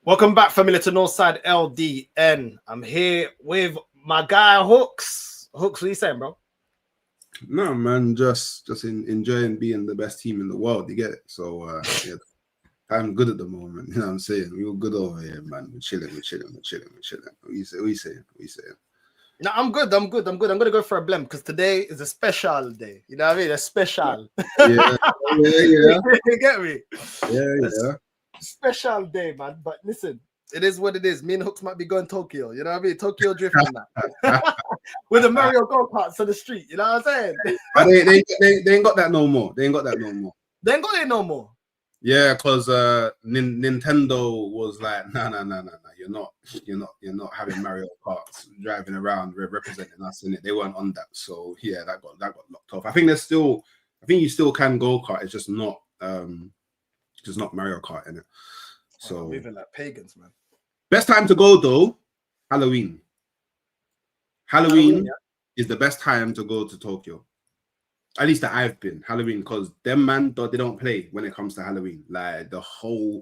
Welcome back, family, to Northside LDN. I'm here with my guy Hooks. Hooks, what are you saying, bro? No, man, just enjoying being the best team in the world. You get it? So, yeah, I'm good at the moment. You know what I'm saying? We're all good over here, man. We're chilling. What you saying? No, I'm good. I'm going to go for a blend because today is a special day. You know what I mean? A special. Yeah. You get me? Yeah. Special day, man. But listen, it is what it is. Me and Hooks might be going Tokyo. You know what I mean? Tokyo drifting that. With the Mario go-karts on the street. You know what I'm saying? But they ain't got that no more. They ain't got it no more. Yeah, because Nintendo was like, no. You're not having Mario Karts driving around representing us in it. They weren't on that. So yeah, that got locked off. I think you still can go-kart. It's just not Mario Kart in it. So moving like pagans, man. Best time to go though, Halloween. Halloween is the best time to go to Tokyo. At least that I've been. Halloween, because them man, they don't play when it comes to Halloween. Like the whole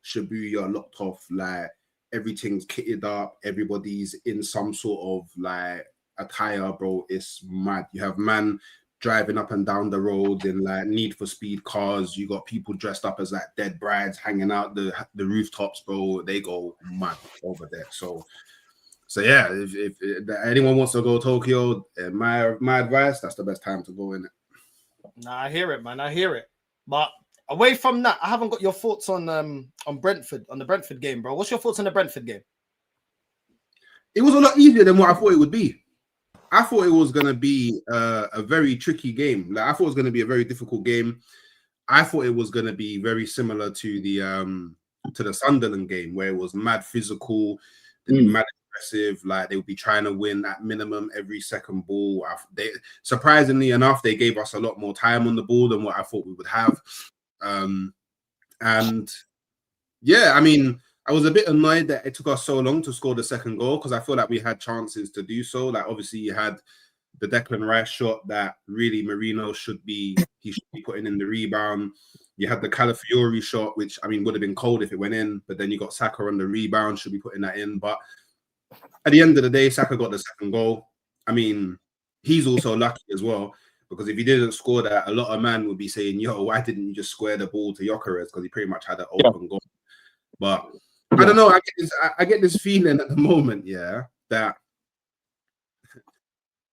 Shibuya locked off, like everything's kitted up, everybody's in some sort of like attire, bro. It's mad. You have man driving up and down the road in like Need for Speed cars. You got people dressed up as like dead brides hanging out the rooftops, bro. They go mad over there. So yeah, if anyone wants to go Tokyo, my advice, that's the best time to go in it. Nah, I hear it, man. I hear it. But away from that, I haven't got your thoughts on Brentford, on the Brentford game, bro. What's your thoughts on the Brentford game? It was a lot easier than what I thought it would be. I thought it was going to be a very tricky game. Like I thought it was going to be a very difficult game. I thought it was going to be very similar to the Sunderland game, where it was mad physical, mad aggressive. Like they would be trying to win at minimum every second ball. Surprisingly enough, they gave us a lot more time on the ball than what I thought we would have. And yeah, I mean, I was a bit annoyed that it took us so long to score the second goal because I feel like we had chances to do so. Like obviously you had the Declan Rice shot that really Marino should be putting in the rebound. You had the Calafiori shot, which I mean would have been cold if it went in, but then you got Saka on the rebound, should be putting that in. But at the end of the day, Saka got the second goal. I mean, he's also lucky as well, because if he didn't score that, a lot of man would be saying, yo, why didn't you just square the ball to Gyökeres? Because he pretty much had an open goal. But I don't know. I get this feeling at the moment, yeah, that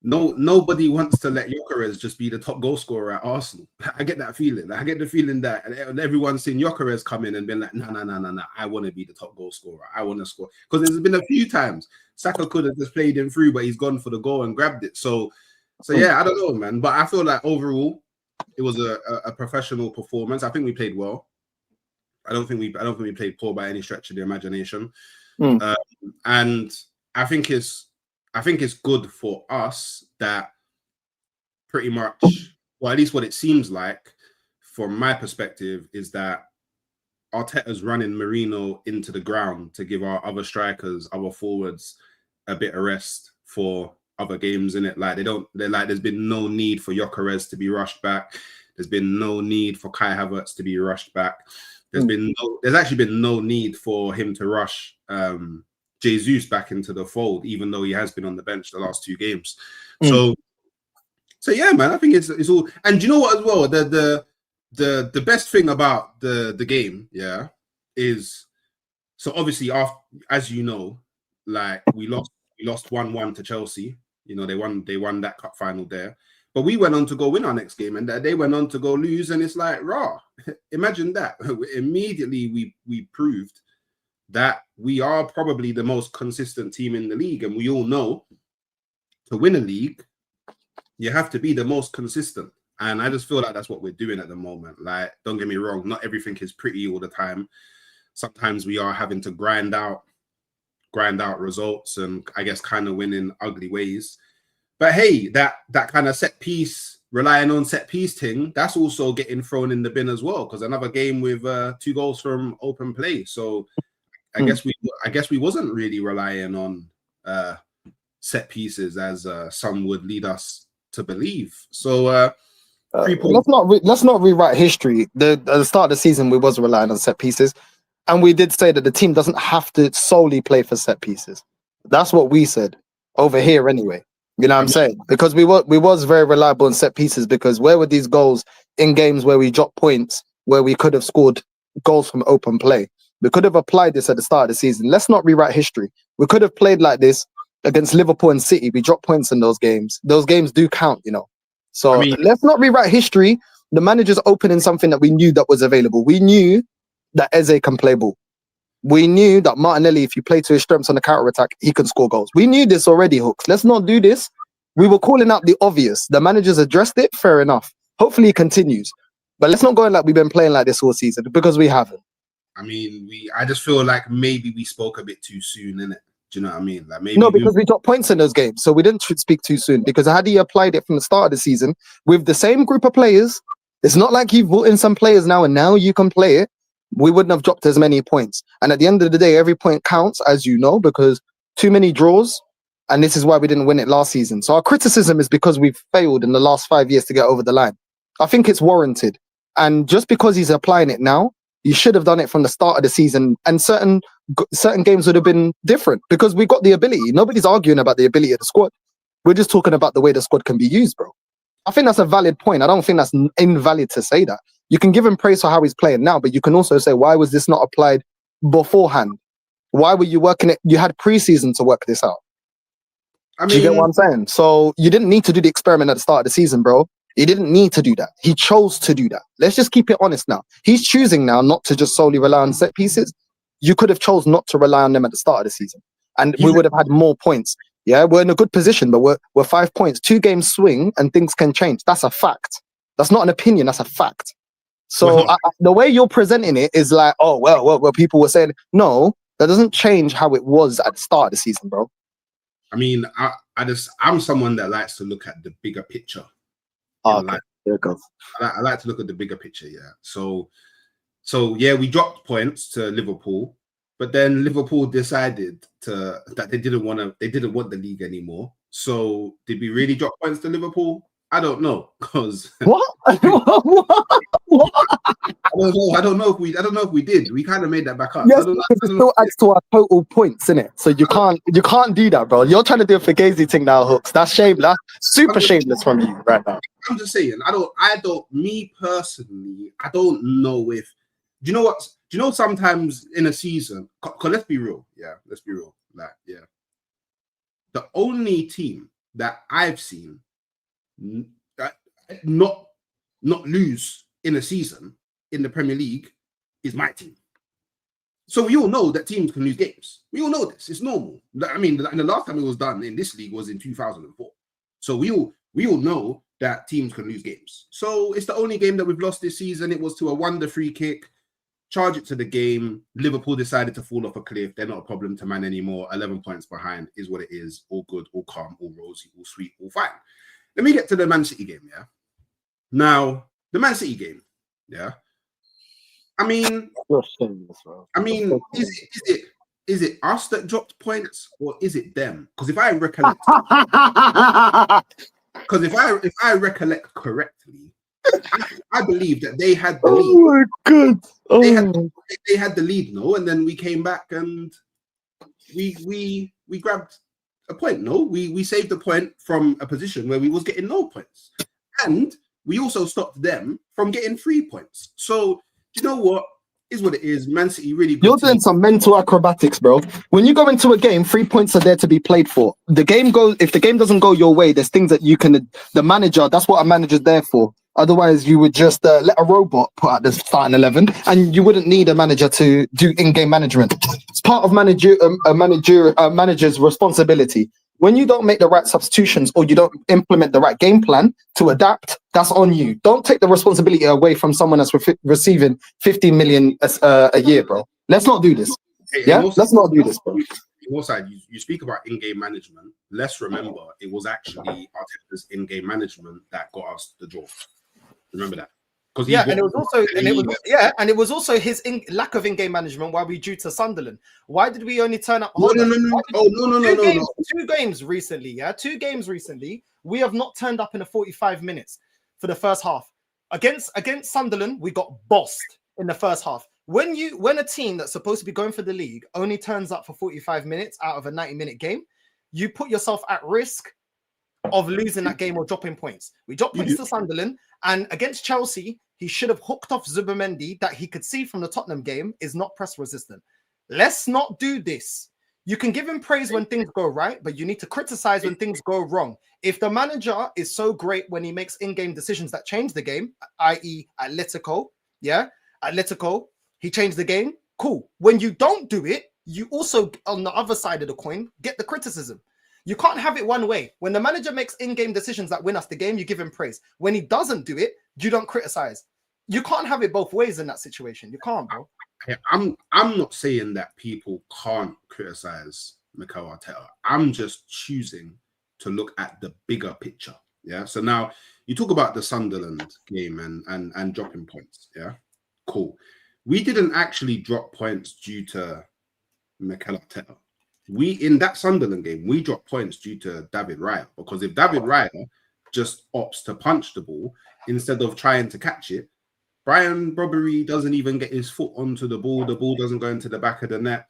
nobody wants to let Gyökeres just be the top goal scorer at Arsenal. I get that feeling. I get the feeling that everyone's seen Gyökeres come in and been like, no. I want to be the top goal scorer. I want to score. Because there's been a few times Saka could have just played him through, but he's gone for the goal and grabbed it. So yeah, I don't know, man. But I feel like overall, it was a professional performance. I think we played well. I don't think we played poor by any stretch of the imagination. And I think it's good for us that pretty much, well, at least what it seems like from my perspective is that Arteta's running Marino into the ground to give our other strikers, other forwards a bit of rest for other games in it. Like there's been no need for Gyökeres to be rushed back. There's been no need for Kai Havertz to be rushed back. There's actually been no need for him to rush Jesus back into the fold, even though he has been on the bench the last 2 games. So yeah, man, I think it's all. And you know what as well? The best thing about the game, yeah, is so obviously after, as you know, like we lost 1-1 to Chelsea. You know, they won that cup final there. But we went on to go win our next game, and they went on to go lose, and it's like, raw. Imagine that. Immediately we proved that we are probably the most consistent team in the league, and we all know to win a league, you have to be the most consistent. And I just feel like that's what we're doing at the moment. Like, don't get me wrong, not everything is pretty all the time. Sometimes we are having to grind out results and I guess kind of win in ugly ways. But hey, that kind of set piece, relying on set piece thing, that's also getting thrown in the bin as well, because another game with 2 goals from open play. So I guess we wasn't really relying on set pieces as some would lead us to believe. So let's not rewrite history. At the start of the season, we was relying on set pieces. And we did say that the team doesn't have to solely play for set pieces. That's what we said over here anyway. You know what I'm saying? Because we was very reliable in set pieces, because where were these goals in games where we dropped points, where we could have scored goals from open play? We could have applied this at the start of the season. Let's not rewrite history. We could have played like this against Liverpool and City. We dropped points in those games. Those games do count, you know. So let's not rewrite history. The manager's opening something that we knew that was available. We knew that Eze can play ball. We knew that Martinelli, if you play to his strengths on the counter-attack, he can score goals. We knew this already, Hooks. Let's not do this. We were calling out the obvious. The manager's addressed it, fair enough. Hopefully he continues. But let's not go in like we've been playing like this all season, because we haven't. I mean, I just feel like maybe we spoke a bit too soon, innit? Do you know what I mean? Like maybe no, because we got points in those games, so we didn't speak too soon. Because had he applied it from the start of the season with the same group of players, it's not like you've brought in some players now and now you can play it. We wouldn't have dropped as many points. And at the end of the day, every point counts, as you know, because too many draws, and this is why we didn't win it last season. So our criticism is because we've failed in the last 5 years to get over the line. I think it's warranted. And just because he's applying it now, you should have done it from the start of the season. And certain games would have been different because we got the ability. Nobody's arguing about the ability of the squad. We're just talking about the way the squad can be used, bro. I think that's a valid point. I don't think that's invalid to say that. You can give him praise for how he's playing now, but you can also say, why was this not applied beforehand? Why were you working it? You had preseason to work this out. Do you get what I'm saying? So you didn't need to do the experiment at the start of the season, bro. He didn't need to do that. He chose to do that. Let's just keep it honest now. He's choosing now not to just solely rely on set pieces. You could have chose not to rely on them at the start of the season, and we would have had more points. Yeah, we're in a good position, but we're 5 points, 2 games swing, and things can change. That's a fact. That's not an opinion. That's a fact. So the way you're presenting it is like, oh, well, people were saying, no, that doesn't change how it was at the start of the season, bro. I mean, I'm someone that likes to look at the bigger picture. Oh, okay. There it goes. I like to look at the bigger picture, yeah. So yeah, we dropped points to Liverpool, but then Liverpool decided that they didn't want the league anymore. So did we really drop points to Liverpool? I don't know, because what? What? I don't know if we did. We kind of made that back up. Yes, because it still adds to our total points, innit? So you can't do that, bro. You're trying to do a Fugazi thing now, Hooks. That's shameless. That's super shameless from you right now. I'm just saying. Me personally, I don't know if. Do you know what? Do you know sometimes in a season? Cause let's be real. Yeah, let's be real. Like, yeah. The only team that I've seen not lose in a season in the Premier League is my team. So we all know that teams can lose games. We all know this. It's normal. I mean, the last time it was done in this league was in 2004. So we all know that teams can lose games. So it's the only game that we've lost this season. It was to a wonder free kick. Charge it to the game. Liverpool decided to fall off a cliff. They're not a problem to man anymore. 11 points behind is what it is. All good, all calm, all rosy, all sweet, all fine. Let me get to the Man City game, yeah? Now, the Man City game, yeah? I mean, is it us that dropped points or is it them? Because if I recollect, if I recollect correctly, I believe that they had the lead. Oh my god! Oh. They had the lead, no, and then we came back and we grabbed a point. No, we saved a point from a position where we was getting no points, and we also stopped them from getting 3 points. So you know what? Is what it is. Man City really good. You're doing some mental acrobatics, bro. When you go into a game, 3 points are there to be played for. If the game doesn't go your way, there's things that you can. The manager, that's what a manager's there for. Otherwise, you would just let a robot put out the starting 11, and you wouldn't need a manager to do in-game management. It's part of manager's responsibility. When you don't make the right substitutions or you don't implement the right game plan to adapt, that's on you. Don't take the responsibility away from someone that's receiving 15 million a year, bro. Let's not do this. Let's not do this, bro. Northside, you speak about in-game management. Let's remember it was actually Arteta's in-game management that got us the draw. Remember that? And it was also his lack of in-game management why we drew to Sunderland. Why did we only turn up? No. 2 games recently, yeah? 2 games recently, we have not turned up in the 45 minutes for the first half. Against Sunderland, we got bossed in the first half. when a team that's supposed to be going for the league only turns up for 45 minutes out of a 90-minute game, you put yourself at risk of losing that game or dropping points. We dropped points to Sunderland, and against Chelsea, he should have hooked off Zubimendi that he could see from the Tottenham game is not press resistant. Let's not do this. You can give him praise when things go right, but you need to criticize when things go wrong. If the manager is so great when he makes in-game decisions that change the game, i.e. Atletico, he changed the game, cool. When you don't do it, you also, on the other side of the coin, get the criticism. You can't have it one way. When the manager makes in-game decisions that win us the game, you give him praise. When he doesn't do it, you don't criticize. You can't have it both ways in that situation. You can't, bro. I'm not saying that people can't criticize Mikel Arteta. I'm just choosing to look at the bigger picture. Yeah. So now you talk about the Sunderland game and dropping points. Yeah. Cool. We didn't actually drop points due to Mikel Arteta. In that Sunderland game, we dropped points due to David Raya, because if David Raya just opts to punch the ball instead of trying to catch it, Brian Robbery doesn't even get his foot onto the ball doesn't go into the back of the net.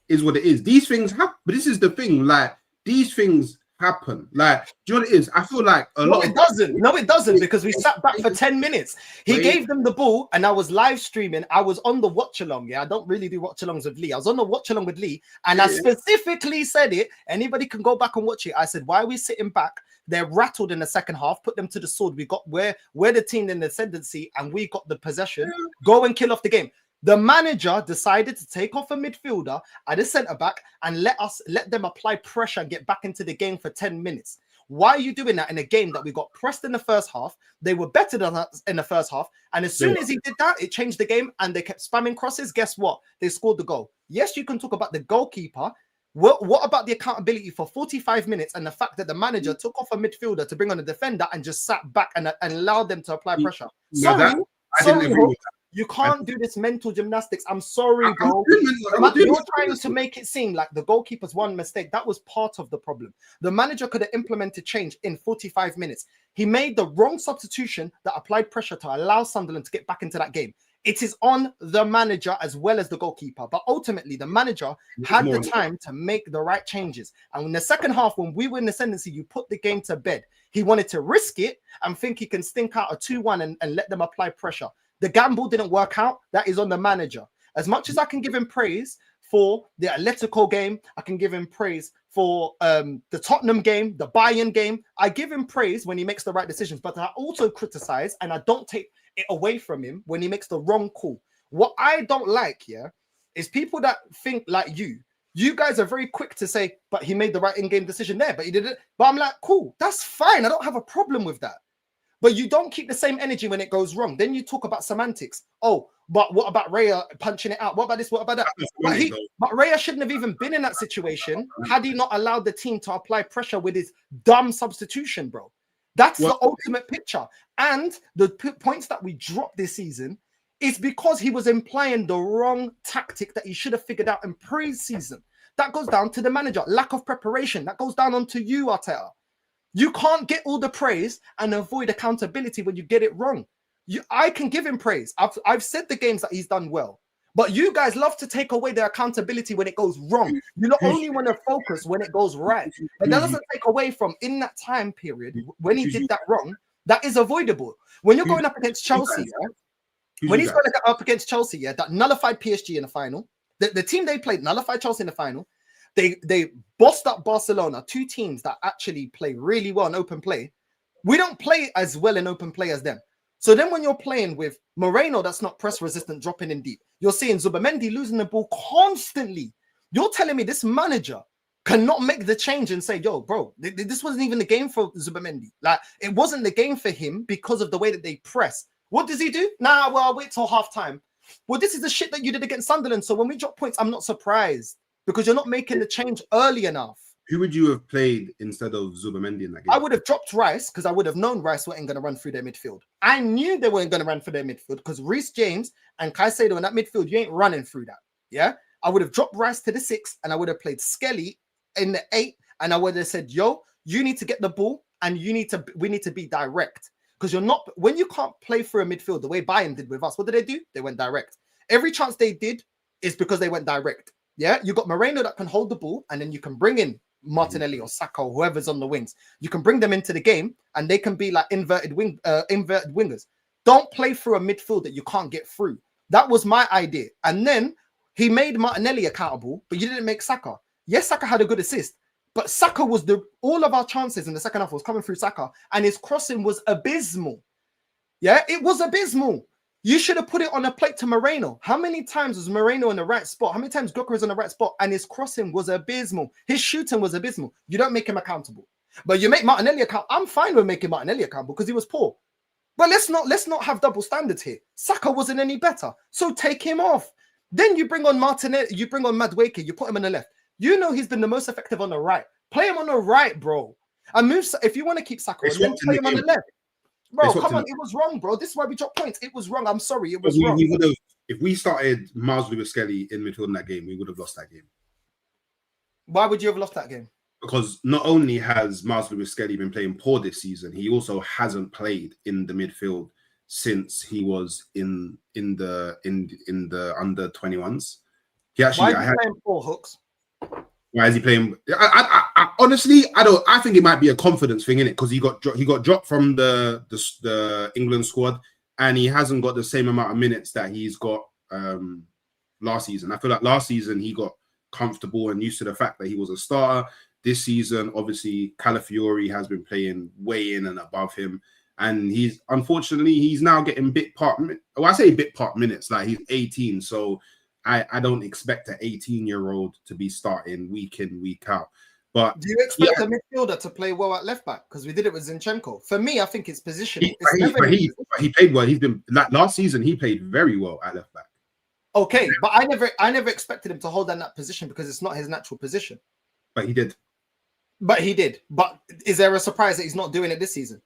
Is what it is. These things happen, but this is the thing, like, these things happen. Like, do you know what it is? I feel like it doesn't, because we sat back for 10 minutes. He gave them the ball, and I was live streaming. I was on the watch along. Yeah, I don't really do watch alongs with Lee. I was on the watch along with Lee, and I specifically said it. Anybody can go back and watch it. I said, why are we sitting back? They're rattled in the second half. Put them to the sword. We're the team in the ascendancy, and we got the possession. Go and kill off the game. The manager decided to take off a midfielder at a centre back and let them apply pressure and get back into the game for 10 minutes. Why are you doing that in a game that we got pressed in the first half? They were better than us in the first half, and as soon as he did that, it changed the game, and they kept spamming crosses. Guess what? They scored the goal. Yes, you can talk about the goalkeeper. What about the accountability for 45 minutes and the fact that the manager took off a midfielder to bring on a defender and just sat back and allowed them to apply pressure? Sorry, you can't do this mental gymnastics. I'm sorry, bro. You're trying to make it seem like the goalkeeper's one mistake. That was part of the problem. The manager could have implemented change in 45 minutes. He made the wrong substitution that applied pressure to allow Sunderland to get back into that game. It is on the manager as well as the goalkeeper. But ultimately, the manager had the time to make the right changes. And in the second half, when we were in the ascendancy, you put the game to bed. He wanted to risk it and think he can stink out a 2-1 and let them apply pressure. The gamble didn't work out. That is on the manager. As much as I can give him praise for the Atletico game, I can give him praise for the Tottenham game, the Bayern game. I give him praise when he makes the right decisions, but I also criticize, and I don't take it away from him when he makes the wrong call. What I don't like, is people that think like you. You guys are very quick to say, but he made the right in-game decision there, but he didn't. But I'm like, cool, that's fine. I don't have a problem with that. But you don't keep the same energy when it goes wrong. Then you talk about semantics. Oh, but what about Raya punching it out? What about this? What about that? But Raya shouldn't have even been in that situation had he not allowed the team to apply pressure with his dumb substitution, bro. That's the ultimate picture. And the points that we dropped this season is because he was implying the wrong tactic that he should have figured out in pre-season. That goes down to the manager. Lack of preparation. That goes down onto you, Arteta. You can't get all the praise and avoid accountability when you get it wrong. I can give him praise. I've said the games that he's done well. But you guys love to take away the accountability when it goes wrong. You not only want to focus when it goes right. But that doesn't take away from in that time period when he did that wrong, that is avoidable. When you're going up against Chelsea, when he's going up against Chelsea, that nullified PSG in the final. The team they played nullified Chelsea in the final. They bossed up Barcelona, two teams that actually play really well in open play. We don't play as well in open play as them. So then when you're playing with Moreno that's not press resistant, dropping in deep, you're seeing Zubimendi losing the ball constantly. You're telling me this manager cannot make the change and say, yo, bro, this wasn't even the game for Zubimendi. Like, it wasn't the game for him because of the way that they press. What does he do? Nah, well, I'll wait till half time. Well, this is the shit that you did against Sunderland. So when we drop points, I'm not surprised because you're not making the change early enough. Who would you have played instead of Zubimendi in that game? I would have dropped Rice because I would have known Rice weren't going to run through their midfield. I knew they weren't going to run for their midfield because Reece James and Caicedo in that midfield, you ain't running through that. Yeah, I would have dropped Rice to the 6 and I would have played Skelly in the 8 and I would have said, yo, you need to get the ball and we need to be direct because you're not, when you can't play through a midfield the way Bayern did with us, what did they do? They went direct. Every chance they did is because they went direct. Yeah, you got Moreno that can hold the ball, and then you can bring in Martinelli or Saka or whoever's on the wings. You can bring them into the game, and they can be like inverted wingers. Don't play through a midfield that you can't get through. That was my idea. And then he made Martinelli accountable, but you didn't make Saka. Yes, Saka had a good assist, but Saka was all of our chances in the second half was coming through Saka, and his crossing was abysmal. Yeah, it was abysmal. You should have put it on a plate to Moreno. How many times was Moreno in the right spot? How many times Gökçe was in the right spot? And his crossing was abysmal. His shooting was abysmal. You don't make him accountable. But you make Martinelli accountable. I'm fine with making Martinelli accountable because he was poor. But let's not have double standards here. Saka wasn't any better. So take him off. Then you bring on Martinelli, you bring on Madueke, you put him on the left. You know he's been the most effective on the right. Play him on the right, bro. And move if you want to keep Saka, then play him on the left. Bro, come on, it was wrong, bro. This is why we dropped points. It was wrong. I'm sorry, it was wrong. We would have, if we started Miles Lewis-Skelly in midfield in that game, we would have lost that game. Why would you have lost that game? Because not only has Miles Lewis-Skelly been playing poor this season, he also hasn't played in the midfield since he was in the under 21s. He actually Why are you playing poor, Hooks? Why is he playing? I honestly, I don't. I think it might be a confidence thing in it because he got dropped from the England squad, and he hasn't got the same amount of minutes that he's got last season. I feel like last season he got comfortable and used to the fact that he was a starter. This season, obviously, Calafiori has been playing way in and above him, and he's now getting bit part. Well, I say bit part minutes. Like he's 18, so. I don't expect an 18-year-old to be starting week in, week out. But do you expect a midfielder to play well at left back? Because we did it with Zinchenko. For me, I think it's positioning. He played well. He's been like last season. He played very well at left back. Okay, but I never expected him to hold down that position because it's not his natural position. But he did. But is there a surprise that he's not doing it this season?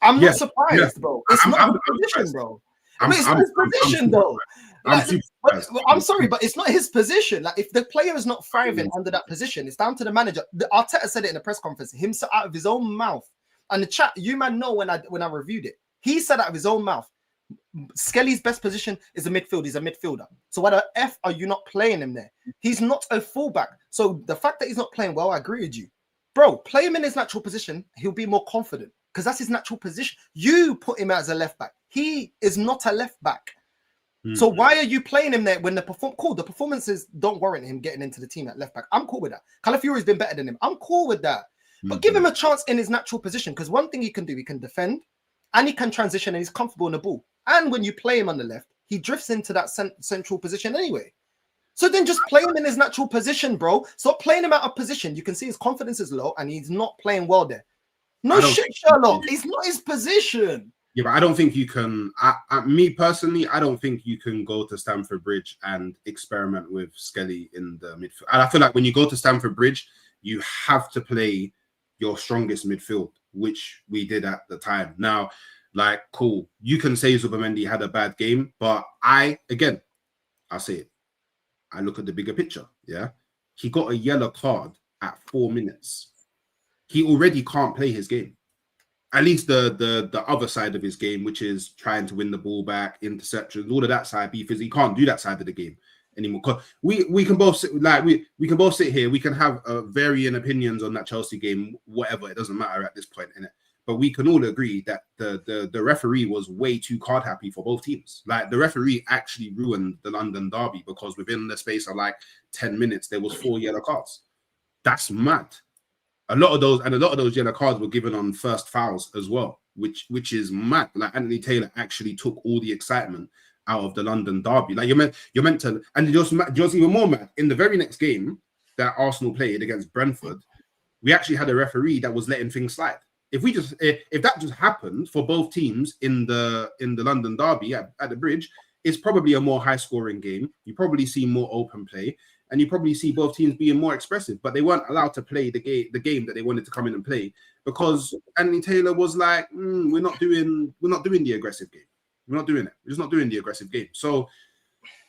I'm not surprised, bro. It's not his position, bro. It's not his position, though. I'm sorry, but it's not his position. Like, if the player is not thriving under that position, it's down to the manager. Arteta said it in a press conference, himself out of his own mouth. And the chat, you man know when I reviewed it, he said out of his own mouth, Skelly's best position is a midfield. He's a midfielder. So why the F are you not playing him there? He's not a fullback. So the fact that he's not playing well, I agree with you. Bro, play him in his natural position. He'll be more confident because that's his natural position. You put him as a left back. He is not a left back. So why are you playing him there when the performances don't warrant him getting into the team at left back? I'm cool with that. Calafiori's been better than him. I'm cool with that. But give him a chance in his natural position because one thing he can do, he can defend and he can transition and he's comfortable in the ball. And when you play him on the left, he drifts into that central position anyway. So then just play him in his natural position, bro. Stop playing him out of position. You can see his confidence is low and he's not playing well there. No shit, Sherlock. It's not his position. Yeah, but I don't think you can. Me personally, I don't think you can go to Stamford Bridge and experiment with Skelly in the midfield. And I feel like when you go to Stamford Bridge, you have to play your strongest midfield, which we did at the time. Now, like, cool, you can say Zubimendi had a bad game, but I'll say it. I look at the bigger picture. Yeah, he got a yellow card at 4 minutes. He already can't play his game. At least the other side of his game, which is trying to win the ball back, interceptions, all of that side, because he can't do that side of the game anymore. Because we can both sit, we can both sit here. We can have varying opinions on that Chelsea game, whatever. It doesn't matter at this point, innit? But we can all agree that the referee was way too card happy for both teams. Like the referee actually ruined the London derby because within the space of like 10 minutes there was 4 yellow cards. That's mad. A lot of those yellow cards were given on first fouls as well, which is mad. Like Anthony Taylor actually took all the excitement out of the London derby. Like you're meant to, and just even more mad. In the very next game that Arsenal played against Brentford, we actually had a referee that was letting things slide. If that just happened for both teams in the London derby at the Bridge, it's probably a more high scoring game. You probably see more open play. And you probably see both teams being more expressive, but they weren't allowed to play the game that they wanted to come in and play because Anthony Taylor was like, we're not doing the aggressive game. We're not doing it. We're just not doing the aggressive game. So,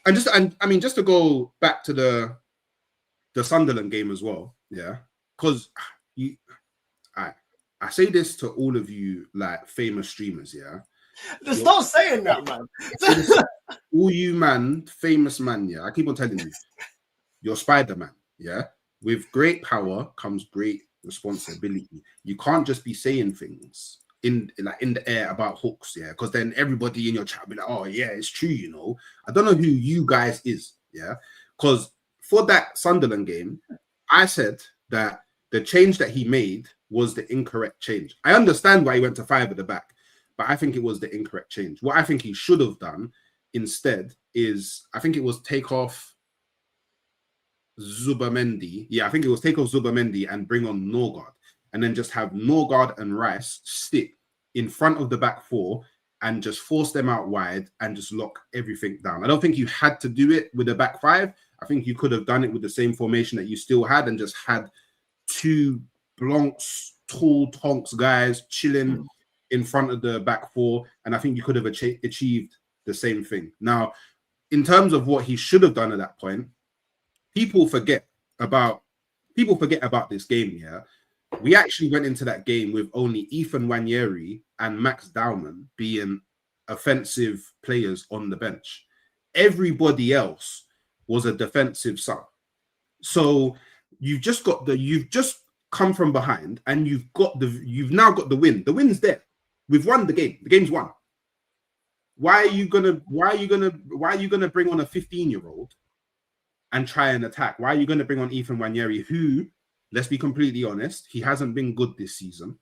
just to go back to the Sunderland game as well, yeah, because I say this to all of you like famous streamers, yeah. Just stop saying that, man. All you man, famous man, yeah. I keep on telling you, you're Spider-Man, yeah. With great power comes great responsibility. You can't just be saying things in the air about hooks, yeah, because then everybody in your chat will be like, oh yeah, it's true, you know. I don't know who you guys is, yeah, because for that Sunderland game, I said that the change that he made was the incorrect change. I understand why he went to 5 at the back, but I think it was the incorrect change. What I think he should have done instead is, I think it was take off Zubamendi. Yeah, I think it was take off Zubamendi and bring on Northside, and then just have Northside and Rice sit in front of the back four and just force them out wide and just lock everything down. I don't think you had to do it with the back 5. I think you could have done it with the same formation that you still had and just had 2 Blancs, tall Tonks guys chilling in front of the back 4, and I think you could have achieved the same thing. Now, in terms of what he should have done at that point, people forget about this game. Yeah, we actually went into that game with only Ethan Nwaneri and Max Dowman being offensive players on the bench. Everybody else was a defensive sub. So you've just come from behind and you've now got the win. The win's there. We've won the game. The game's won. Why are you gonna bring on a 15-year-old and try and attack? Why are you gonna bring on Ethan Nwaneri, who, let's be completely honest, he hasn't been good this season.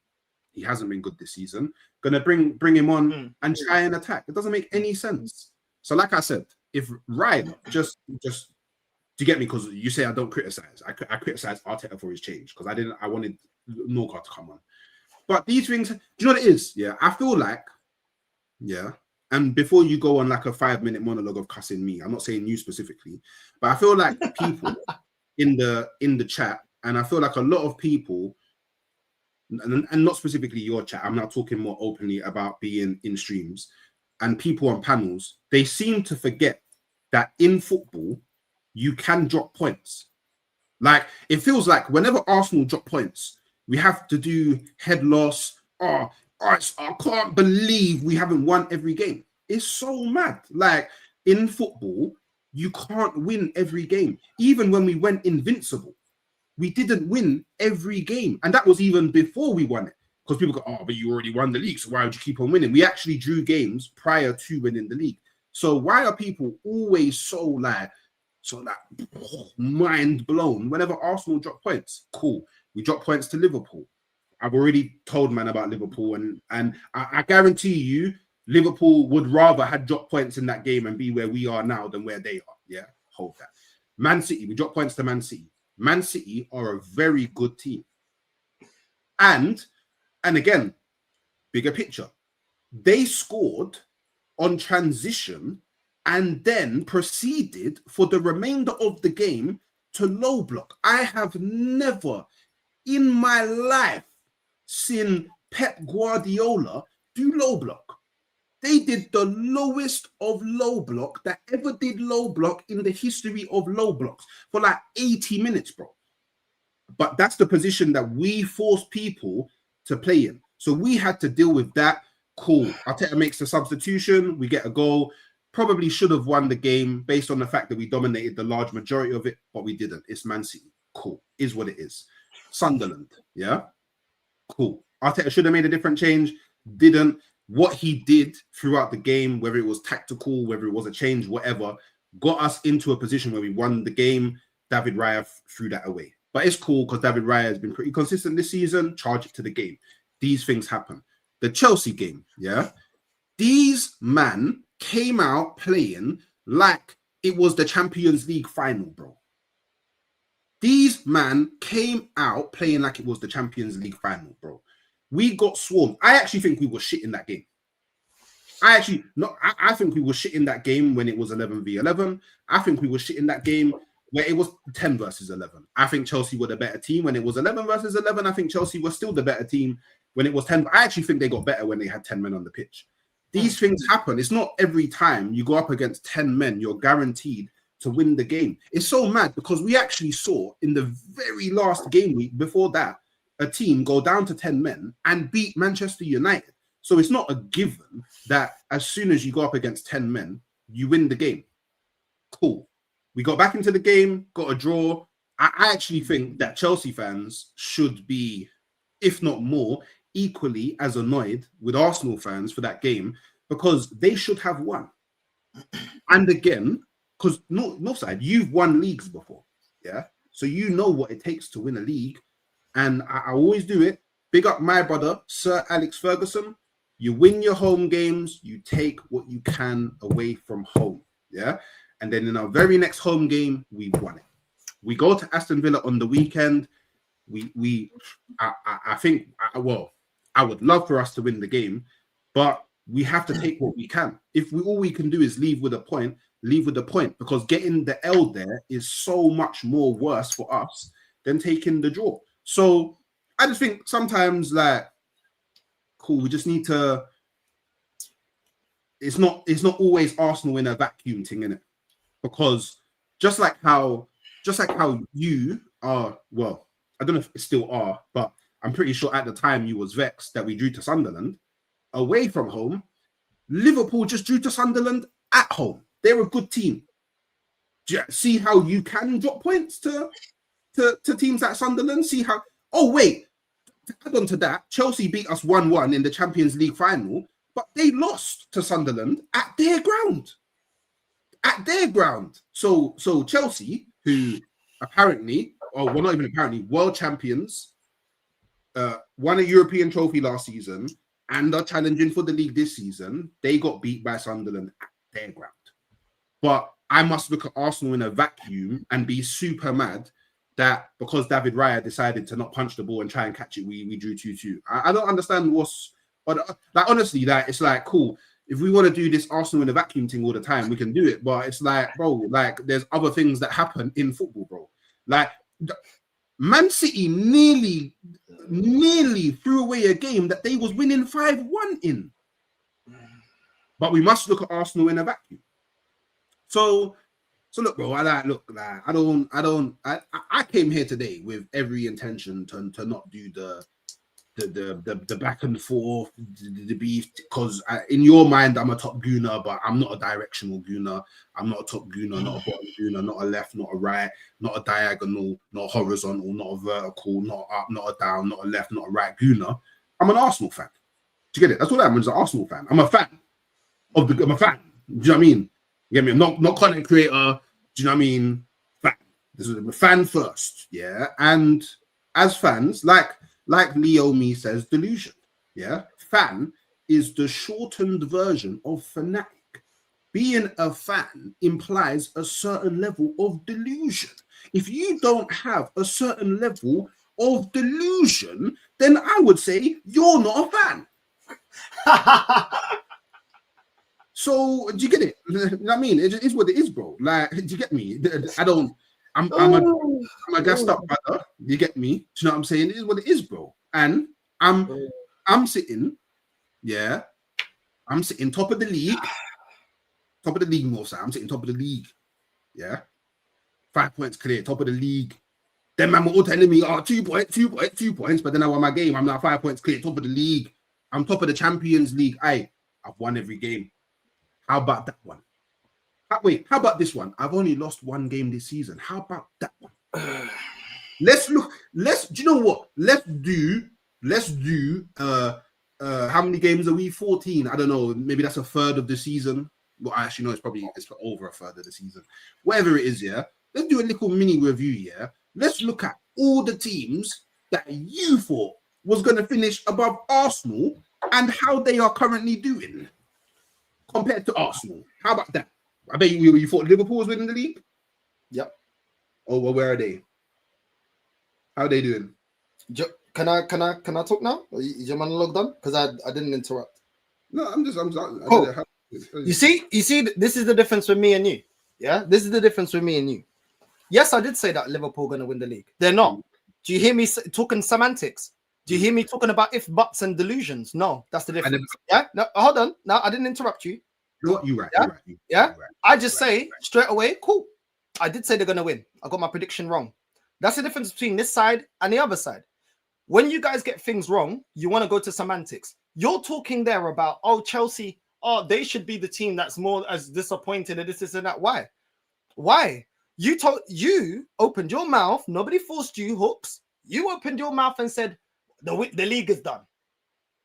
Gonna bring him on and try and attack. It doesn't make any sense. So, like I said, if Ryan just do you get me? Because you say I don't criticize. I criticize Arteta for his change because I wanted Northside to come on. But these things, do you know what it is? Yeah, I feel like, yeah. And before you go on like a 5-minute monologue of cussing me, I'm not saying you specifically, but I feel like people in the chat, and I feel like a lot of people, and not specifically your chat, I'm now talking more openly about being in streams, and people on panels, they seem to forget that in football, you can drop points. Like, it feels like whenever Arsenal drop points, we have to do head loss. I can't believe we haven't won every game. It's so mad. Like, in football, you can't win every game. Even when we went invincible, we didn't win every game. And that was even before we won it. Because people go, oh, but you already won the league, so why would you keep on winning? We actually drew games prior to winning the league. So why are people always so mind blown whenever Arsenal drop points? Cool. We drop points to Liverpool. I've already told man about Liverpool, and I guarantee you Liverpool would rather have dropped points in that game and be where we are now than where they are. Yeah, hold that. Man City, we dropped points to Man City. Man City are a very good team. And again, bigger picture. They scored on transition and then proceeded for the remainder of the game to low block. I have never in my life seen Pep Guardiola do low block. They did the lowest of low block that ever did low block in the history of low blocks for like 80 minutes, bro. But that's the position that we force people to play in. So we had to deal with that. Cool. Arteta makes the substitution. We get a goal. Probably should have won the game based on the fact that we dominated the large majority of it, but we didn't. It's Man City. Cool. Is what it is. Sunderland. Yeah. Cool. Arteta should have made a different change. Didn't. What he did throughout the game, whether it was tactical, whether it was a change, whatever, got us into a position where we won the game. David Raya threw that away. But it's cool because David Raya has been pretty consistent this season. Charge it to the game. These things happen. The Chelsea game, yeah? These man came out playing like it was the Champions League final, bro. These man came out playing like it was the Champions League final, bro. We got swarmed. I actually think we were shit in that game. I think we were shit in that game when it was 11v11. I think we were shit in that game where it was 10 versus 11. I think Chelsea were the better team when it was 11 versus 11. I think Chelsea was still the better team when it was 10. I actually think they got better when they had 10 men on the pitch. These things happen. It's not every time you go up against 10 men, you're guaranteed to win the game. It's so mad because we actually saw in the very last game week before that, a team go down to 10 men and beat Manchester United. So it's not a given that as soon as you go up against 10 men, you win the game. Cool. We got back into the game, got a draw. I actually think that Chelsea fans should be, if not more, equally as annoyed with Arsenal fans for that game, because they should have won. And again, because Northside, you've won leagues before, yeah? So you know what it takes to win a league. And I always do it. Big up my brother, Sir Alex Ferguson. You win your home games, you take what you can away from home, yeah? And then in our very next home game, we won it. We go to Aston Villa on the weekend. I think, I would love for us to win the game, but we have to take what we can. If all we can do is leave with a point, because getting the L there is so much more worse for us than taking the draw. So I just think sometimes, like, cool, we just need to. It's not always Arsenal in a vacuum thing, innit? Because just like how you are, well, I don't know if it still are, but I'm pretty sure at the time you was vexed that we drew to Sunderland away from home. Liverpool just drew to Sunderland at home. They're a good team. See how you can drop points to teams like Sunderland? See how... Oh, wait. To add on to that, Chelsea beat us 1-1 in the Champions League final, but they lost to Sunderland at their ground. At their ground. So Chelsea, who apparently, or well, not even apparently, world champions, won a European trophy last season and are challenging for the league this season, they got beat by Sunderland at their ground. But I must look at Arsenal in a vacuum and be super mad that because David Raya decided to not punch the ball and try and catch it, we drew 2-2. I don't understand but like, honestly, that it's like, cool. If we want to do this Arsenal in a vacuum thing all the time, we can do it. But it's like, bro, like there's other things that happen in football, bro. Like Man City nearly threw away a game that they was winning 5-1 in. But we must look at Arsenal in a vacuum. So look, bro, I came here today with every intention to not do the back and forth, the beef, because in your mind I'm a top gooner, but I'm not a directional gooner. I'm not a top gooner, not a bottom gooner, not a left, not a right, not a diagonal, not a horizontal, not a vertical, not up, not a down, not a left, not a right gooner. I'm an Arsenal fan. Do you get it? That's what that means. An Arsenal fan. I'm a fan. I'm a fan. Do you know what I mean? You get me? I'm not content creator. Do you know what I mean? Fan. This is a fan first, yeah. And as fans, like Leo Me says, delusion. Yeah. Fan is the shortened version of fanatic. Being a fan implies a certain level of delusion. If you don't have a certain level of delusion, then I would say you're not a fan. So do you get it? You know what I mean? It is what it is, bro. Like, do you get me? I'm a gassed up brother. You get me? Do you know what I'm saying? It is what it is, bro. And I'm sitting, yeah. I'm sitting top of the league. Top of the league, Northside. I'm sitting top of the league. Yeah. 5 points clear, top of the league. Then man were all telling me, 2 points. But then I won my game. I'm now 5 points clear, top of the league. I'm top of the Champions League. I've won every game. How about that one? Wait, how about this one? I've only lost one game this season. How about that one? Let's look. Do you know what? Let's do how many games are we? 14. I don't know. Maybe that's a third of the season. Well, I actually know it's over a third of the season. Whatever it is, yeah. Let's do a little mini review, yeah. Let's look at all the teams that you thought was going to finish above Arsenal and how they are currently doing compared to Arsenal. How about that? I bet you thought Liverpool was winning the league? Yep. Oh, well, where are they? How are they doing? Can I talk now? Is your monologue done? Because I didn't interrupt. No, I'm cool. You see, this is the difference with me and you. Yeah, this is the difference with me and you. Yes, I did say that Liverpool going to win the league. They're not. Do you hear me talking semantics? Do you hear me talking about if, buts, and delusions? No, that's the difference. Yeah, no, hold on. No, I didn't interrupt you. You're right. Yeah, you're right. I just say straight away, cool. I did say they're going to win. I got my prediction wrong. That's the difference between this side and the other side. When you guys get things wrong, you want to go to semantics. You're talking there about, oh, Chelsea, oh, they should be the team that's more as disappointed and this and that. Why? Why? You opened your mouth. Nobody forced you, Hooks. You opened your mouth and said the league is done.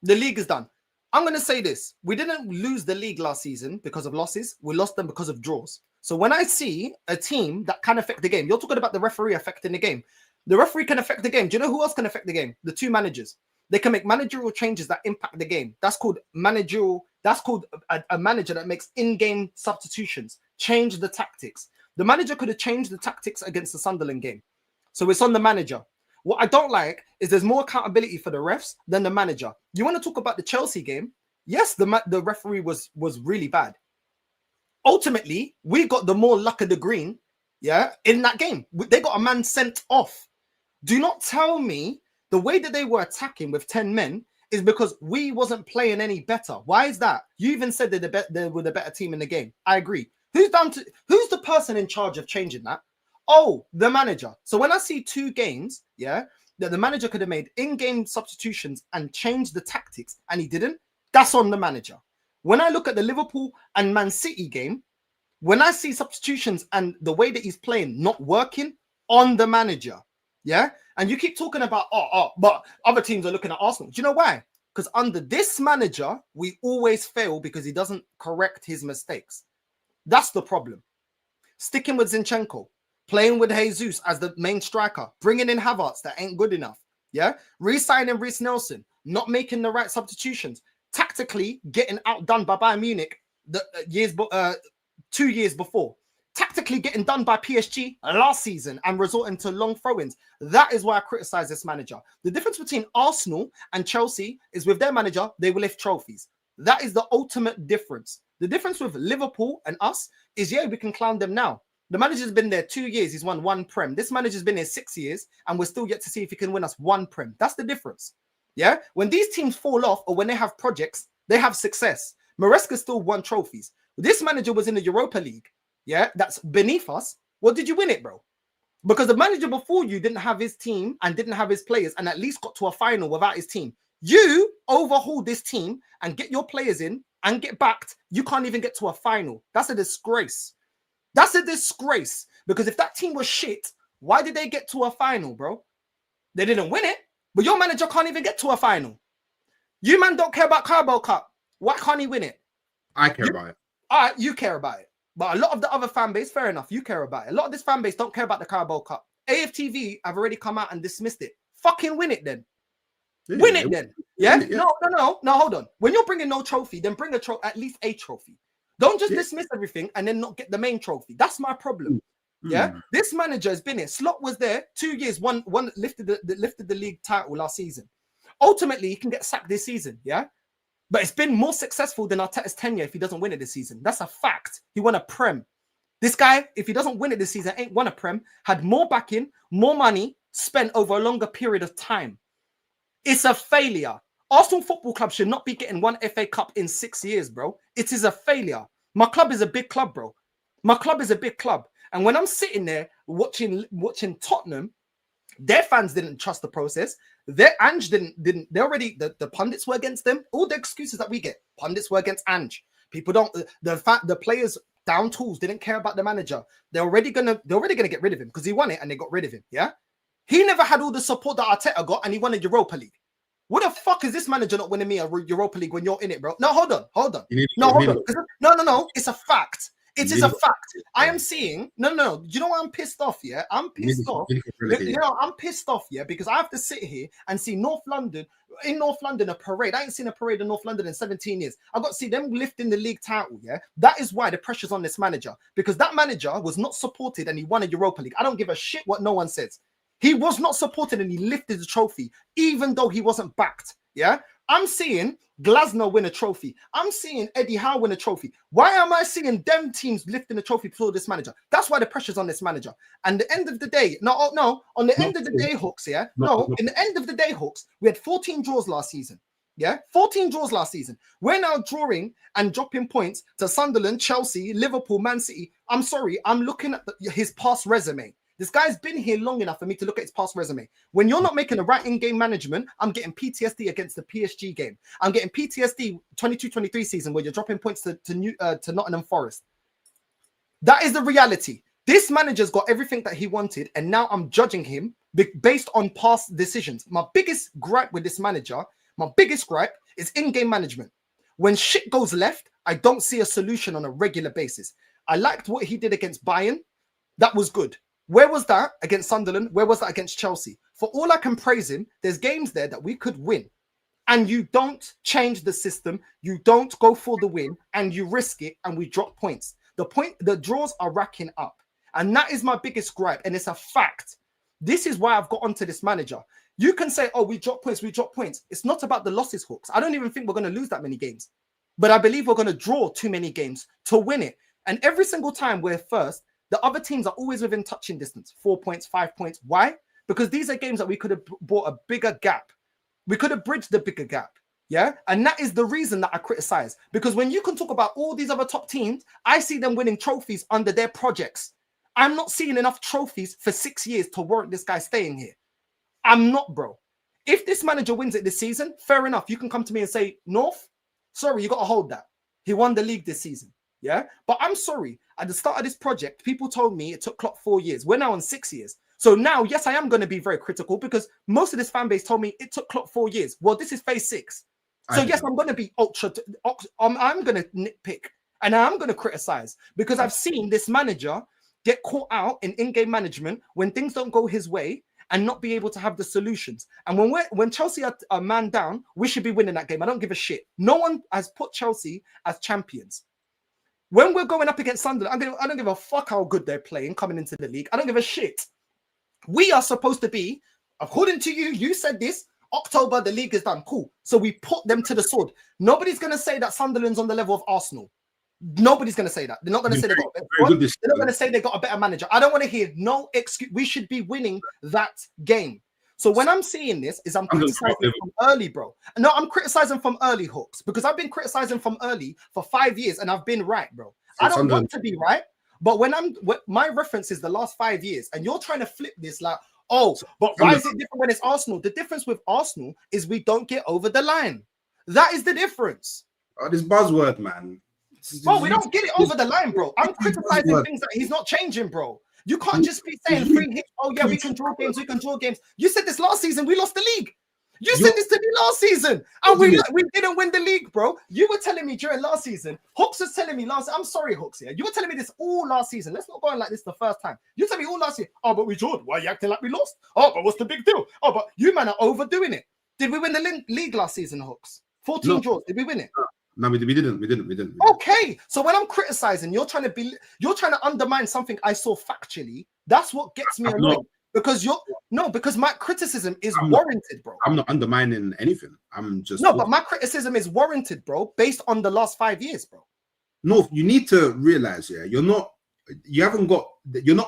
The league is done. I'm going to say this. We didn't lose the league last season because of losses. We lost them because of draws. So when I see a team that can affect the game, you're talking about the referee affecting the game. The referee can affect the game. Do you know who else can affect the game? The two managers. They can make managerial changes that impact the game. That's called managerial. That's called a manager that makes in-game substitutions, change the tactics. The manager could have changed the tactics against the Sunderland game. So it's on the manager. What I don't like is there's more accountability for the refs than the manager. You want to talk about the Chelsea game? Yes, the referee was really bad. Ultimately, we got the more luck of the green, in that game. They got a man sent off. Do not tell me the way that they were attacking with 10 men is because we wasn't playing any better. Why is that? You even said they were the better team in the game. I agree. Who's the person in charge of changing that? Oh, the manager. So when I see two games, that the manager could have made in-game substitutions and changed the tactics, and he didn't, that's on the manager. When I look at the Liverpool and Man City game, when I see substitutions and the way that he's playing not working, on the manager. And you keep talking about, but other teams are looking at Arsenal. Do you know why? Because under this manager, we always fail because he doesn't correct his mistakes. That's the problem. Sticking with Zinchenko, playing with Jesus as the main striker, bringing in Havertz that ain't good enough. Re-signing Reece Nelson, not making the right substitutions, tactically getting outdone by Bayern Munich 2 years before, tactically getting done by PSG last season and resorting to long throw-ins. That is why I criticize this manager. The difference between Arsenal and Chelsea is with their manager, they will lift trophies. That is the ultimate difference. The difference with Liverpool and us is, we can clown them now. The manager's been there 2 years. He's won one Prem. This manager's been here 6 years, and we're still yet to see if he can win us one Prem. That's the difference. When these teams fall off or when they have projects, they have success. Maresca still won trophies. This manager was in the Europa League. That's beneath us. What did you win it, bro? Because the manager before you didn't have his team and didn't have his players and at least got to a final without his team. You overhaul this team and get your players in and get backed. You can't even get to a final. That's a disgrace. That's a disgrace. Because if that team was shit, why did they get to a final, bro? They didn't win it, but your manager can't even get to a final. You man don't care about Carabao Cup. Why can't he win it? I care about it. All right, you care about it. But a lot of the other fan base, fair enough, you care about it. A lot of this fan base don't care about the Carabao Cup. AFTV have already come out and dismissed it. Fucking win it then. Win it then. No, hold on. When you're bringing no trophy, then bring at least a trophy. Don't just dismiss everything and then not get the main trophy. That's my problem. This manager has been here. Slot was there 2 years. One lifted the league title last season. Ultimately, he can get sacked this season. But it's been more successful than Arteta's tenure if he doesn't win it this season. That's a fact. He won a Prem. This guy, if he doesn't win it this season, ain't won a Prem, had more backing, more money spent over a longer period of time. It's a failure. Arsenal Football Club should not be getting one FA Cup in 6 years, bro. It is a failure. My club is a big club, bro. My club is a big club. And when I'm sitting there watching Tottenham, their fans didn't trust the process. Their Ange didn't. They already the pundits were against them. All the excuses that we get, pundits were against Ange. People don't. The players down tools didn't care about the manager. They're already gonna get rid of him because he won it and they got rid of him. He never had all the support that Arteta got, and he won a Europa League. What the fuck is this manager not winning me a Europa League when you're in it, bro? No, hold on. No. It's a fact. It is a fact. I am seeing no. You know why I'm pissed off? I'm pissed off. I'm pissed off. Because I have to sit here and see North London a parade. I ain't seen a parade in North London in 17 years. I got to see them lifting the league title. That is why the pressure's on this manager, because that manager was not supported and he won a Europa League. I don't give a shit what no one says. He was not supported and he lifted the trophy, even though he wasn't backed. I'm seeing Glasgow win a trophy. I'm seeing Eddie Howe win a trophy. Why am I seeing them teams lifting the trophy for this manager? That's why the pressure's on this manager. And the end of the day, on the end of the day, Hooks, in the end of the day, Hooks, we had 14 draws last season. 14 draws last season. We're now drawing and dropping points to Sunderland, Chelsea, Liverpool, Man City. I'm sorry, I'm looking at his past resume. This guy's been here long enough for me to look at his past resume. When you're not making the right in-game management, I'm getting PTSD against the PSG game. I'm getting PTSD 22-23 season where you're dropping points to Nottingham Forest. That is the reality. This manager's got everything that he wanted, and now I'm judging him based on past decisions. My biggest gripe with this manager, is in-game management. When shit goes left, I don't see a solution on a regular basis. I liked what he did against Bayern. That was good. Where was that against Sunderland? Where was that against Chelsea? For all I can praise him, there's games there that we could win. And you don't change the system. You don't go for the win, and you risk it, and we drop points. The draws are racking up. And that is my biggest gripe. And it's a fact. This is why I've got onto this manager. You can say, oh, we drop points. It's not about the losses, Hawks. I don't even think we're going to lose that many games. But I believe we're going to draw too many games to win it. And every single time we're first, the other teams are always within touching distance. 4 points, 5 points. Why? Because these are games that we could have brought a bigger gap. We could have bridged the bigger gap. Yeah. And that is the reason that I criticize. Because when you can talk about all these other top teams, I see them winning trophies under their projects. I'm not seeing enough trophies for 6 years to warrant this guy staying here. I'm not, bro. If this manager wins it this season, fair enough. You can come to me and say, North, sorry, you got to hold that. He won the league this season. Yeah. But I'm sorry. At the start of this project, people told me it took Klopp 4 years. We're now on 6 years. So now, yes, I am going to be very critical because most of this fan base told me it took Klopp 4 years. Well, this is phase 6. So yes, I'm going to be I'm going to nitpick and I'm going to criticize because I've seen this manager get caught out in in-game management when things don't go his way and not be able to have the solutions. And when Chelsea are a man down, we should be winning that game. I don't give a shit. No one has put Chelsea as champions. When we're going up against Sunderland, I don't give a fuck how good they're playing coming into the league. I don't give a shit. We are supposed to be, according to you, you said this, October, the league is done. Cool. So we put them to the sword. Nobody's going to say that Sunderland's on the level of Arsenal. Nobody's going to say that. They're not going to say they got they're not going to say they got a better manager. I don't want to hear no excuse. We should be winning that game. So when I'm seeing this, I'm criticizing from early, bro. No, I'm criticizing from early, Hawks, because I've been criticizing from early for 5 years and I've been right, bro. I don't want to be right, but my reference is the last 5 years, and you're trying to flip this like, oh, but why is it different when it's Arsenal? The difference with Arsenal is we don't get over the line. That is the difference. Oh, this buzzword, man. Bro, we don't get it over the line, bro. I'm criticizing things that he's not changing, bro. You can't just be saying free hits. Oh, yeah, we can draw games. You said this last season. We lost the league. You said this to me last season. And we didn't win the league, bro. You were telling me during last season. Hooks was telling me I'm sorry, Hooks, yeah. You were telling me this all last season. Let's not go on like this the first time. You tell me all last year. Oh, but we drawed. Why are you acting like we lost? Oh, but what's the big deal? Oh, but you, man, are overdoing it. Did we win the league last season, Hooks? 14 draws. Did we win it? No, we didn't. Okay, so when I'm criticizing, you're trying to undermine something I saw factually. That's what gets me annoyed. Because because my criticism is warranted, bro. I'm not undermining anything. I'm just but my criticism is warranted, bro, based on the last 5 years, bro. No, you need to realize, you're not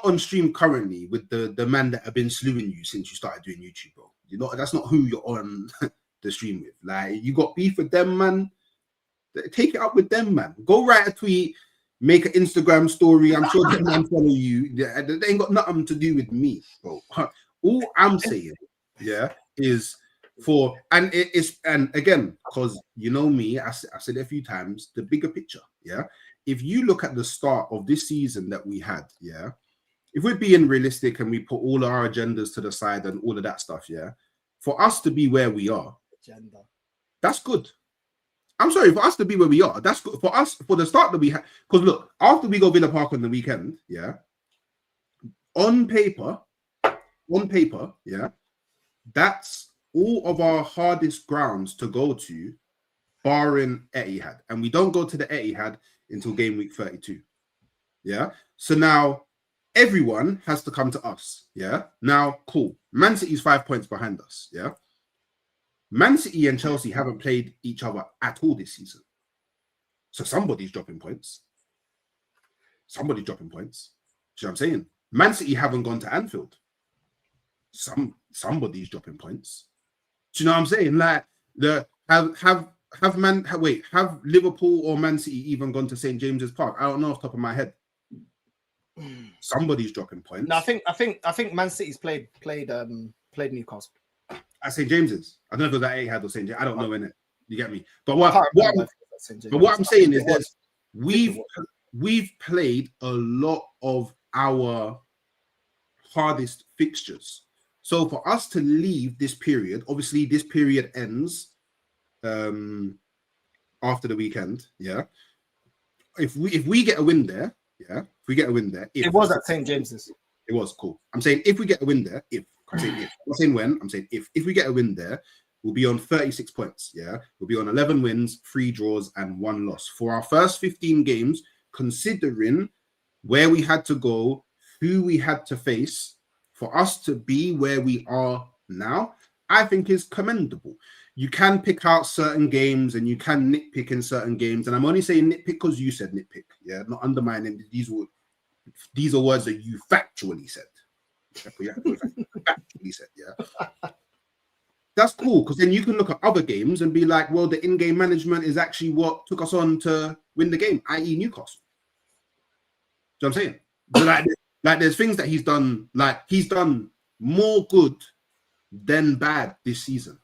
on stream currently with the man that have been slewing you since you started doing YouTube, bro. That's not who you're on the stream with. Like, you got beef with them, man. Take it up with them, man. Go write a tweet, make an Instagram story. I'm sure them man follow you. They ain't got nothing to do with me, bro. All I'm saying, is and again, because you know me, I said it a few times, the bigger picture, If you look at the start of this season that we had, if we're being realistic and we put all our agendas to the side and all of that stuff, for us to be where we are, that's good. I'm sorry, for us to be where we are, that's good. For us, for the start that we had, because look, after we go Villa Park on the weekend, on paper, that's all of our hardest grounds to go to, barring Etihad. And we don't go to the Etihad until game week 32. So now everyone has to come to us. Now, cool. Man City's 5 points behind us. Man City and Chelsea haven't played each other at all this season. So somebody's dropping points. Do you know what I'm saying? Man City haven't gone to Anfield. Somebody's dropping points. Do you know what I'm saying? Like, have Liverpool or Man City even gone to St. James's Park? I don't know off the top of my head. Somebody's dropping points. No, I think Man City's played Newcastle. At St James's. I don't know if it was at Etihad or St James. I don't know, innit? You get me? But what I'm saying is that we've played a lot of our hardest fixtures. So for us to leave this period, obviously this period ends after the weekend. Yeah. If we get a win there, if we get a win there, it was at St James's. It was cool. I'm saying if we get a win there, I'm not saying when, I'm saying if we get a win there, we'll be on 36 points. Yeah, we'll be on 11 wins, 3 draws, and 1 loss for our first 15 games. Considering where we had to go, who we had to face, for us to be where we are now, I think is commendable. You can pick out certain games and you can nitpick in certain games, and I'm only saying nitpick because you said nitpick. Yeah, not undermining. These are words that you factually said. Factually said. Yeah. That's cool, because then you can look at other games and be like, well, the in-game management is actually what took us on to win the game, i.e. Newcastle. Do you know what I'm saying? So like there's things that he's done, like he's done more good than bad this season.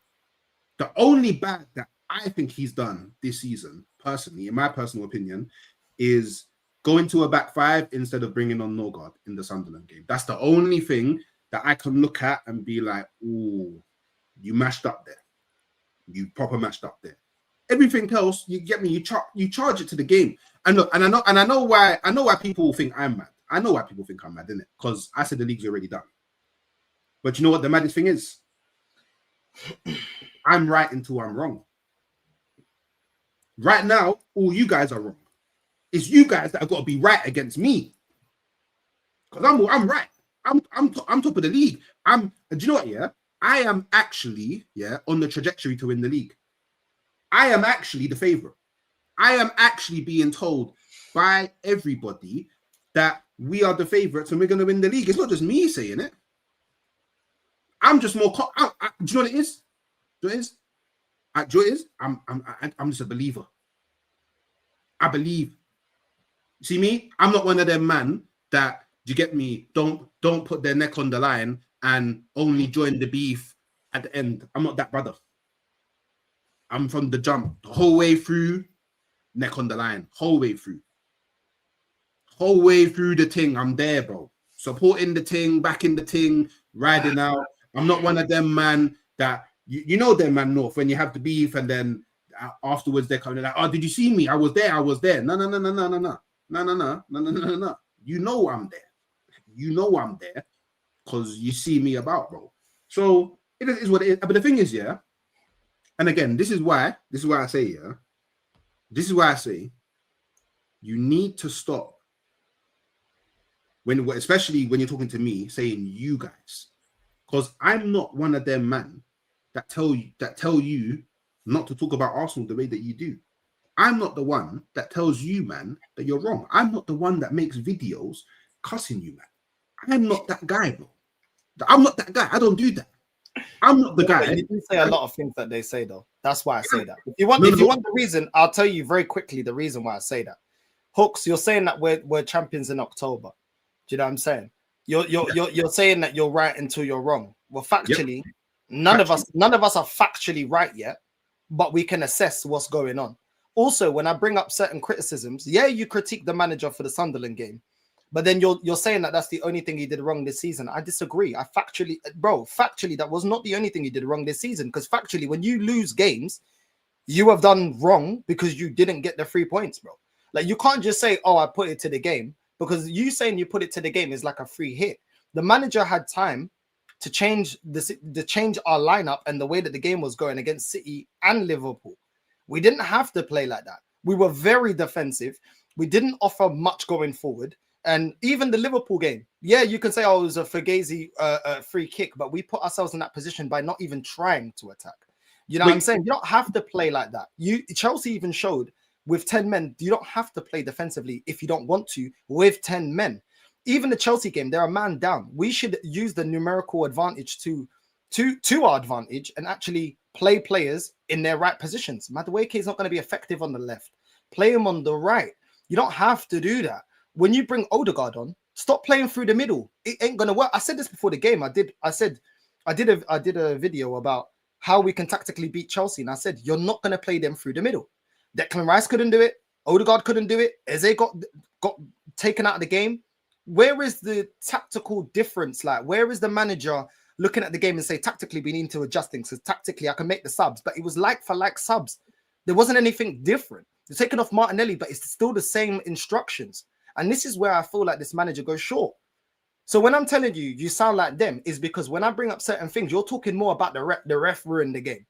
The only bad that I think he's done this season, personally, in my personal opinion, is going to a back 5 instead of bringing on Ødegaard in the Sunderland game. That's the only thing that I can look at and be like, ooh, you mashed up there. You proper mashed up there. Everything else, you get me. You charge it to the game. And look, and I know why people think I'm mad. I know why people think I'm mad, innit? Because I said the league's already done. But you know what the maddest thing is? I'm right until I'm wrong. Right now, all you guys are wrong. It's you guys that have got to be right against me. Because I'm right. I'm top of the league. Do you know what? Yeah. I am actually, on the trajectory to win the league. I am actually the favorite. I am actually being told by everybody that we are the favorites and we're going to win the league. It's not just me saying it. I'm just more. Do you know what it is? Do you know what it is? I'm just a believer. I believe. See me? I'm not one of them man that, do you get me? Don't put their neck on the line and only join the beef at the end. I'm not that brother. I'm from the jump, the whole way through, neck on the line, whole way through the thing. I'm there, bro. Supporting the thing, backing the thing, riding out. I'm not one of them man that, you know them man North, when you have the beef and then afterwards they're coming like, oh, did you see me? I was there. No. You know I'm there. You know I'm there because you see me about, bro. So it is what it is. But the thing is, and again, this is why I say, you need to stop especially when you're talking to me, saying you guys, because I'm not one of them man that tell you not to talk about Arsenal the way that you do. I'm not the one that tells you, man, that you're wrong. I'm not the one that makes videos cussing you, man. I'm not that guy, bro. I'm not that guy. I don't do that. I'm not the guy. You do say a lot of things that they say, though. That's why I say that. If you want the reason, I'll tell you very quickly the reason why I say that. Hooks, you're saying that we're champions in October. Do you know what I'm saying? You're saying that you're right until you're wrong. Well, factually, none of us are factually right yet, but we can assess what's going on. Also, when I bring up certain criticisms, you critique the manager for the Sunderland game, but then you're saying that that's the only thing he did wrong this season. I disagree. Factually, that was not the only thing he did wrong this season, because factually, when you lose games, you have done wrong because you didn't get the 3 points, bro. Like, you can't just say, oh, I put it to the game, because you saying you put it to the game is like a free hit. The manager had time to change our lineup and the way that the game was going against City and Liverpool. We didn't have to play like that. We were very defensive. We didn't offer much going forward. And even the Liverpool game, you can say, oh, it was a Fugazi free kick, but we put ourselves in that position by not even trying to attack. You know what I'm saying? You don't have to play like that. Chelsea even showed with 10 men, you don't have to play defensively if you don't want to with 10 men. Even the Chelsea game, they're a man down. We should use the numerical advantage to our advantage and actually play players in their right positions. Madueke is not going to be effective on the left. Play him on the right. You don't have to do that. When you bring Ødegaard on Stop playing through the middle. It ain't gonna work. I said this before the game. I did a video about how we can tactically beat Chelsea, and I said you're not gonna play them through the middle. Declan Rice couldn't do it. Ødegaard couldn't do it. Eze got taken out of the game. Where is the tactical difference? Like, where is the manager looking at the game and say, tactically, we need to adjust things? Because tactically, I can make the subs. But it was like for like subs. There wasn't anything different. They're taking off Martinelli, but it's still the same instructions. And this is where I feel like this manager goes short. So when I'm telling you, you sound like them, is because when I bring up certain things, you're talking more about the ref ruined the game.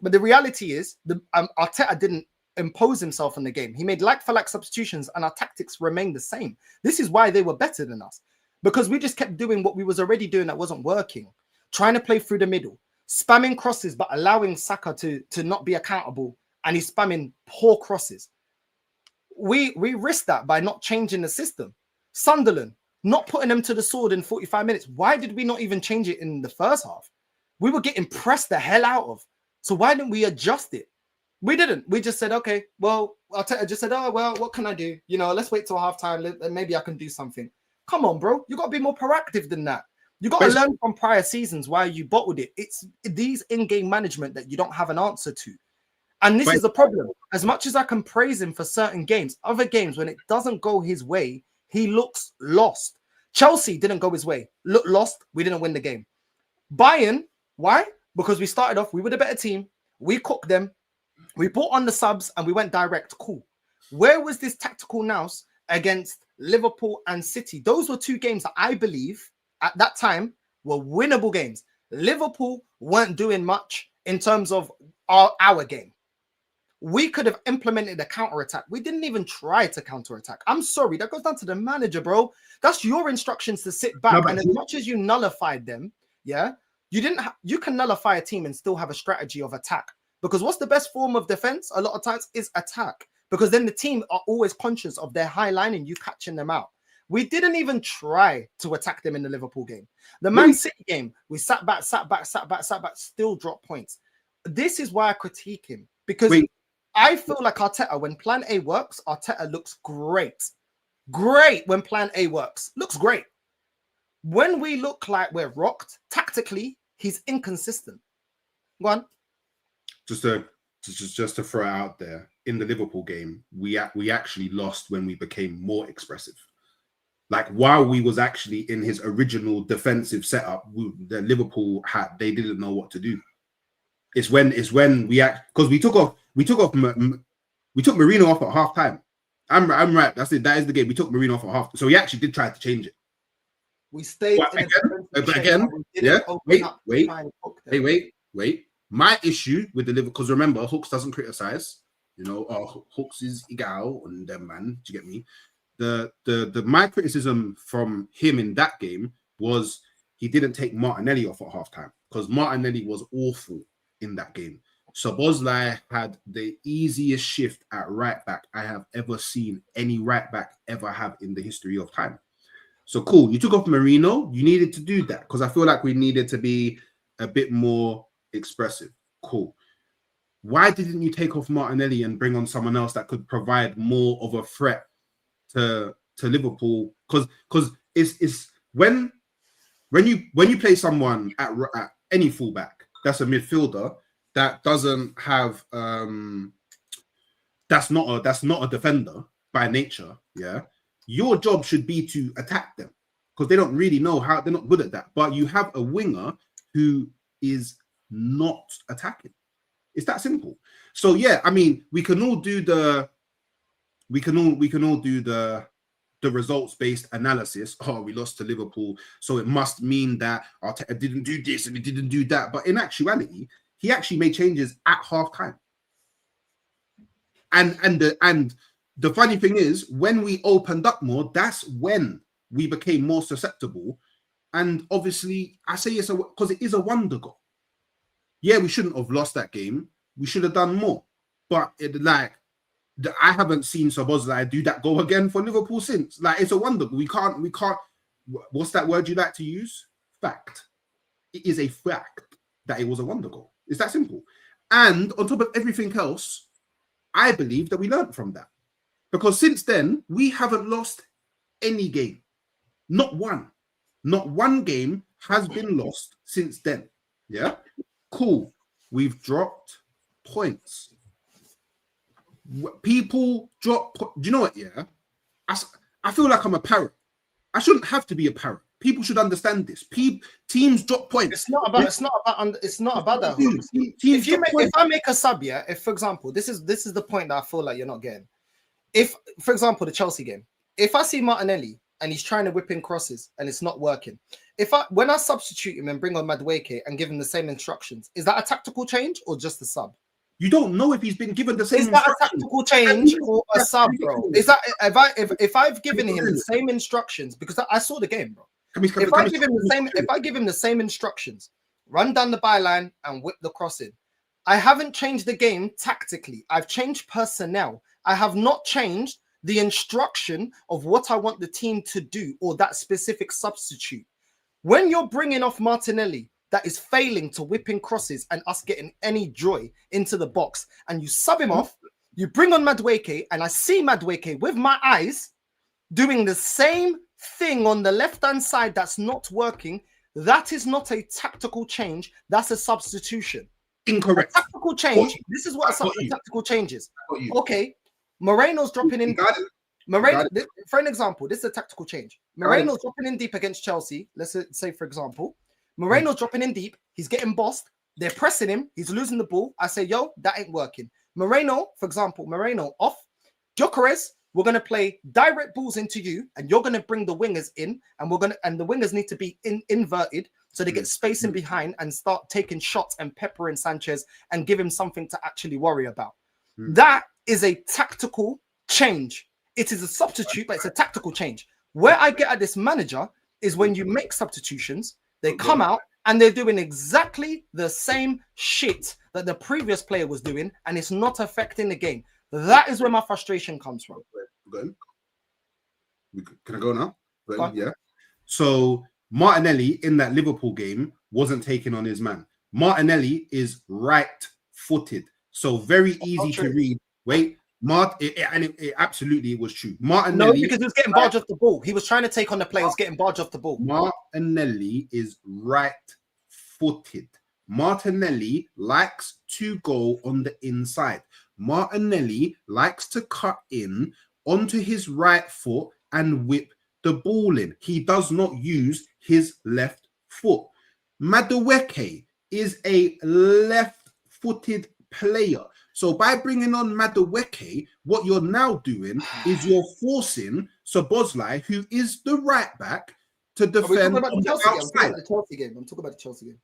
But the reality is, Arteta didn't impose himself on the game. He made like-for-like substitutions, and our tactics remained the same. This is why they were better than us, because we just kept doing what we was already doing that wasn't working, trying to play through the middle, spamming crosses, but allowing Saka to not be accountable, and he's spamming poor crosses. We risked that by not changing the system. Sunderland, not putting them to the sword in 45 minutes. Why did we not even change it in the first half? We were getting pressed the hell out of. So why didn't we adjust it? We didn't. We just said, okay, well, Arteta just said, oh, well, what can I do? You know, let's wait till halftime. Maybe I can do something. Come on, bro. You got to be more proactive than that. You got to learn from prior seasons why you bottled it. It's these in-game management that you don't have an answer to. And this is a problem. As much as I can praise him for certain games, other games, when it doesn't go his way, he looks lost. Chelsea didn't go his way. Look lost. We didn't win the game. Bayern, why? Because we started off, we were the better team. We cooked them. We brought on the subs and we went direct. Cool. Where was this tactical nous against Liverpool and City? Those were two games that I believe at that time were winnable games. Liverpool weren't doing much in terms of our game. We could have implemented a counter-attack. We didn't even try to counter-attack. I'm sorry. That goes down to the manager, bro. That's your instructions to sit back. And as much as you nullified them, yeah, you can nullify a team and still have a strategy of attack. Because what's the best form of defense? A lot of times is attack. Because then the team are always conscious of their high line and you catching them out. We didn't even try to attack them in the Liverpool game. The Man City game, we sat back, still dropped points. This is why I critique him. Because I feel like Arteta, when plan A works, Arteta looks great. Great when plan A works. Looks great. When we look like we're rocked, tactically, he's inconsistent. Go on. Just to throw it out there, in the Liverpool game, we actually lost when we became more expressive. Like, while we was actually in his original defensive setup, the Liverpool they didn't know what to do. It's when because we took Mourinho off at half time. I'm right. That's it. That is the game. We took Mourinho off at half. So we actually did try to change it. We stayed again. Yeah. Wait. My issue with the Liverpool, because remember, Hooks doesn't criticize. You know, Hooks is egal on them, man. Do you get me? My criticism from him in that game was he didn't take Martinelli off at halftime, because Martinelli was awful in that game. Szoboszlai had the easiest shift at right back I have ever seen any right back ever have in the history of time. So cool, you took off Mourinho. You needed to do that because I feel like we needed to be a bit more expressive. Cool. Why didn't you take off Martinelli and bring on someone else that could provide more of a threat to Liverpool? Because it's when you play someone at any fullback that's a midfielder that doesn't have that's not a defender by nature, yeah, your job should be to attack them because they don't really know how, they're not good at that. But you have a winger who is not attacking. It's that simple. So yeah, I mean, we can all do the results-based analysis. Oh, we lost to Liverpool, so it must mean that Arteta didn't do this and he didn't do that. But in actuality, he actually made changes at halftime. And the funny thing is, when we opened up more, that's when we became more susceptible. And obviously, I say it's because it is a wonder goal. Yeah, we shouldn't have lost that game. We should have done more. But I haven't seen Szoboszlai do that goal again for Liverpool since. Like, it's a wonder. We can't. What's that word you like to use? Fact. It is a fact that it was a wonder goal. It's that simple. And on top of everything else, I believe that we learned from that. Because since then, we haven't lost any game. Not one game has been lost since then. Yeah, cool. We've dropped points. People drop. Do you know what? Yeah, I feel like I'm a parrot. I shouldn't have to be a parrot. People should understand this. Teams drop points. It's not about that. If I make a sub, yeah. If, for example, this is the point that I feel like you're not getting. If, for example, the Chelsea game, if I see Martinelli and he's trying to whip in crosses and it's not working, when I substitute him and bring on Madueke and give him the same instructions, is that a tactical change or just a sub? You don't know if he's been given the same. Is that a tactical change or a sub, bro? Is that if I've given him the same instructions, because I saw the game, bro. If I give him the same instructions, run down the byline and whip the crossing, I haven't changed the game tactically. I've changed personnel. I have not changed the instruction of what I want the team to do or that specific substitute. When you're bringing off Martinelli, that is failing to whip in crosses and us getting any joy into the box, and you sub him off, you bring on Madueke, and I see Madueke with my eyes doing the same thing on the left-hand side that's not working, that is not a tactical change, that's a substitution. Incorrect. A tactical change, this is what a tactical change is. Okay, Moreno's dropping in. Moreno, for an example, this is a tactical change. Moreno's dropping in deep against Chelsea. Let's say, for example, Moreno's dropping in deep. He's getting bossed. They're pressing him. He's losing the ball. I say, yo, that ain't working. Moreno, for example, off. Gyökeres, we're going to play direct balls into you, and you're going to bring the wingers in, and the wingers need to be inverted so they get space in behind and start taking shots and peppering Sanchez and give him something to actually worry about. That is a tactical change. It is a substitute, but it's a tactical change. Where I get at this manager is when you make substitutions, they come out and they're doing exactly the same shit that the previous player was doing, and it's not affecting the game. That is where my frustration comes from. Good. Can I go now? Yeah. So Martinelli in that Liverpool game wasn't taking on his man. Martinelli is right-footed, so very easy to read. Wait. It absolutely was true. Martinelli, no, because he was getting barged off the ball. He was trying to take on the players, getting barged off the ball. Martinelli is right-footed. Martinelli likes to go on the inside. Martinelli likes to cut in onto his right foot and whip the ball in. He does not use his left foot. Madueke is a left-footed player. So by bringing on Madueke, what you're now doing is you're forcing Szoboszlai, who is the right back, to defend on the outside. I'm talking about the Chelsea game.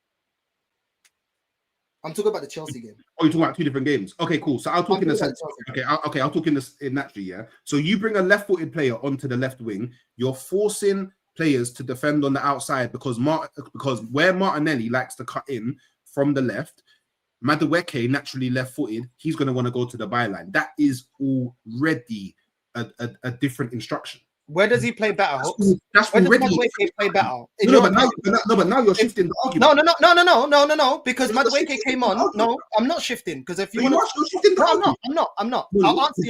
I'm talking about the Chelsea game. Oh, you're talking about two different games. Okay, cool. So I'll talk in the sense. I'll talk in this in naturally. Yeah. So you bring a left-footed player onto the left wing. You're forcing players to defend on the outside because where Martinelli likes to cut in from the left, Madueke naturally left-footed. He's going to want to go to the byline. That is already a different instruction. Where does he play better? That's Where already. does Madueke play better? But now you're shifting the argument. No. Because Madueke came on. No, I'm not shifting. Because if you want to, I'm not. I'll answer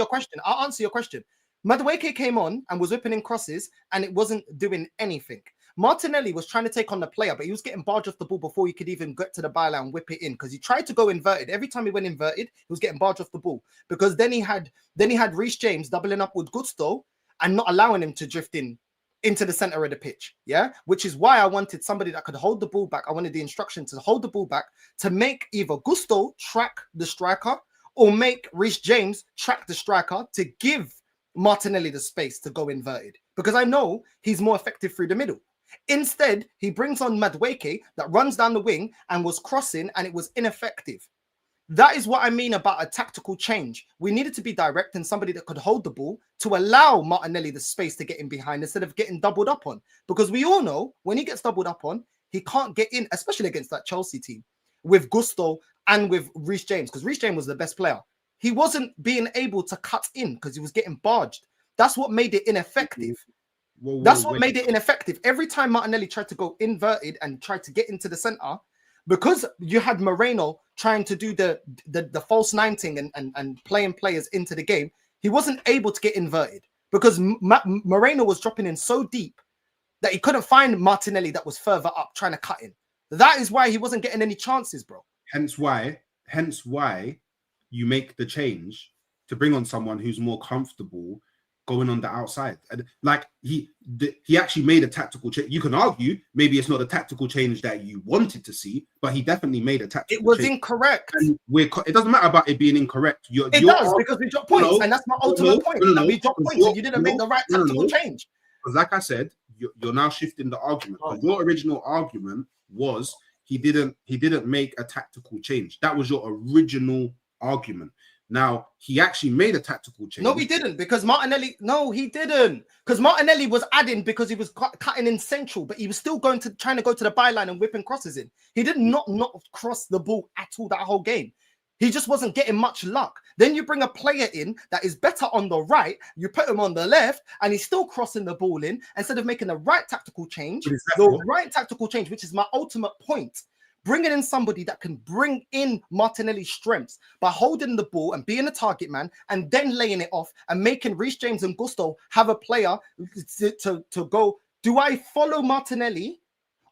your question. Madueke came on and was whipping in crosses, and it wasn't doing anything. Martinelli was trying to take on the player, but he was getting barged off the ball before he could even get to the byline and whip it in, because he tried to go inverted. Every time he went inverted, he was getting barged off the ball. Because then he had Reece James doubling up with Gusto and not allowing him to drift into the center of the pitch. Yeah, which is why I wanted somebody that could hold the ball back. I wanted the instruction to hold the ball back to make either Gusto track the striker or make Reece James track the striker to give Martinelli the space to go inverted, because I know he's more effective through the middle. Instead, he brings on Madueke that runs down the wing and was crossing, and it was ineffective. That is what I mean about a tactical change. We needed to be direct and somebody that could hold the ball to allow Martinelli the space to get in behind instead of getting doubled up on. Because we all know when he gets doubled up on, he can't get in, especially against that Chelsea team with Gusto and with Reece James, because Reece James was the best player. He wasn't being able to cut in because he was getting barged. That's what made it ineffective. Made it ineffective. Every time Martinelli tried to go inverted and tried to get into the center, because you had Moreno trying to do the false nine thing and playing players into the game, he wasn't able to get inverted because Moreno was dropping in so deep that he couldn't find Martinelli that was further up trying to cut in. That is why he wasn't getting any chances, bro. Hence why you make the change to bring on someone who's more comfortable going on the outside. And like he actually made a tactical change. You can argue maybe it's not a tactical change that you wanted to see, but he definitely made a tactical change. It was incorrect. And it doesn't matter about it being incorrect. It does, because we dropped points, and that's my ultimate point. That we dropped points and you didn't make the right tactical change. Because like I said, you're now shifting the argument. Because your original argument was he didn't make a tactical change. That was your original argument. Now, he actually made a tactical change. No, he didn't, because Martinelli... No, he didn't. Because Martinelli was adding because he was cutting in central, but he was still trying to go to the byline and whipping crosses in. He did not cross the ball at all that whole game. He just wasn't getting much luck. Then you bring a player in that is better on the right, you put him on the left, and he's still crossing the ball in instead of making the right tactical change. The right tactical change, which is my ultimate point. Bringing in somebody that can bring in Martinelli's strengths by holding the ball and being a target man and then laying it off and making Reece James and Gusto have a player to go, do I follow Martinelli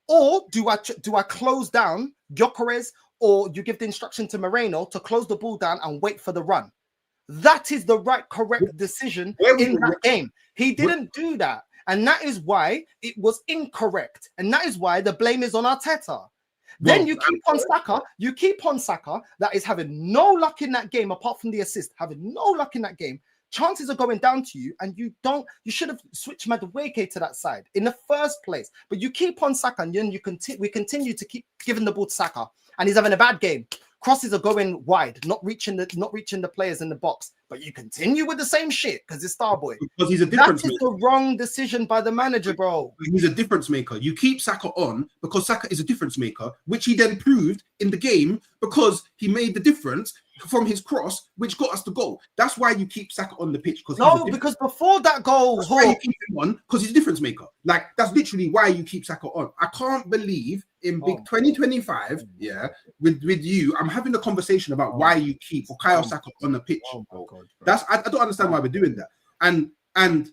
or do I close down Gyökeres, or you give the instruction to Moreno to close the ball down and wait for the run? That is the correct decision in that game. He didn't do that. And that is why it was incorrect. And that is why the blame is on Arteta. Then you keep on Saka, that is having no luck in that game, apart from the assist, having no luck in that game. Chances are going down to you, and you should have switched Madueke to that side in the first place. But you keep on Saka, and then we continue to keep giving the ball to Saka, and he's having a bad game. Crosses are going wide, not reaching the players in the box. But you continue with the same shit because it's Starboy. Because he's a difference maker. That is the wrong decision by the manager, bro. He's a difference maker. You keep Saka on because Saka is a difference maker, which he then proved in the game because he made the difference from his cross, which got us the goal. That's why you keep Saka on the pitch. Because before that goal, that's why you keep him on, because he's a difference maker. Like, that's literally why you keep Saka on. I can't believe in big 2025, with you, I'm having a conversation about why you keep Bukayo Saka on the pitch. I don't understand why we're doing that. And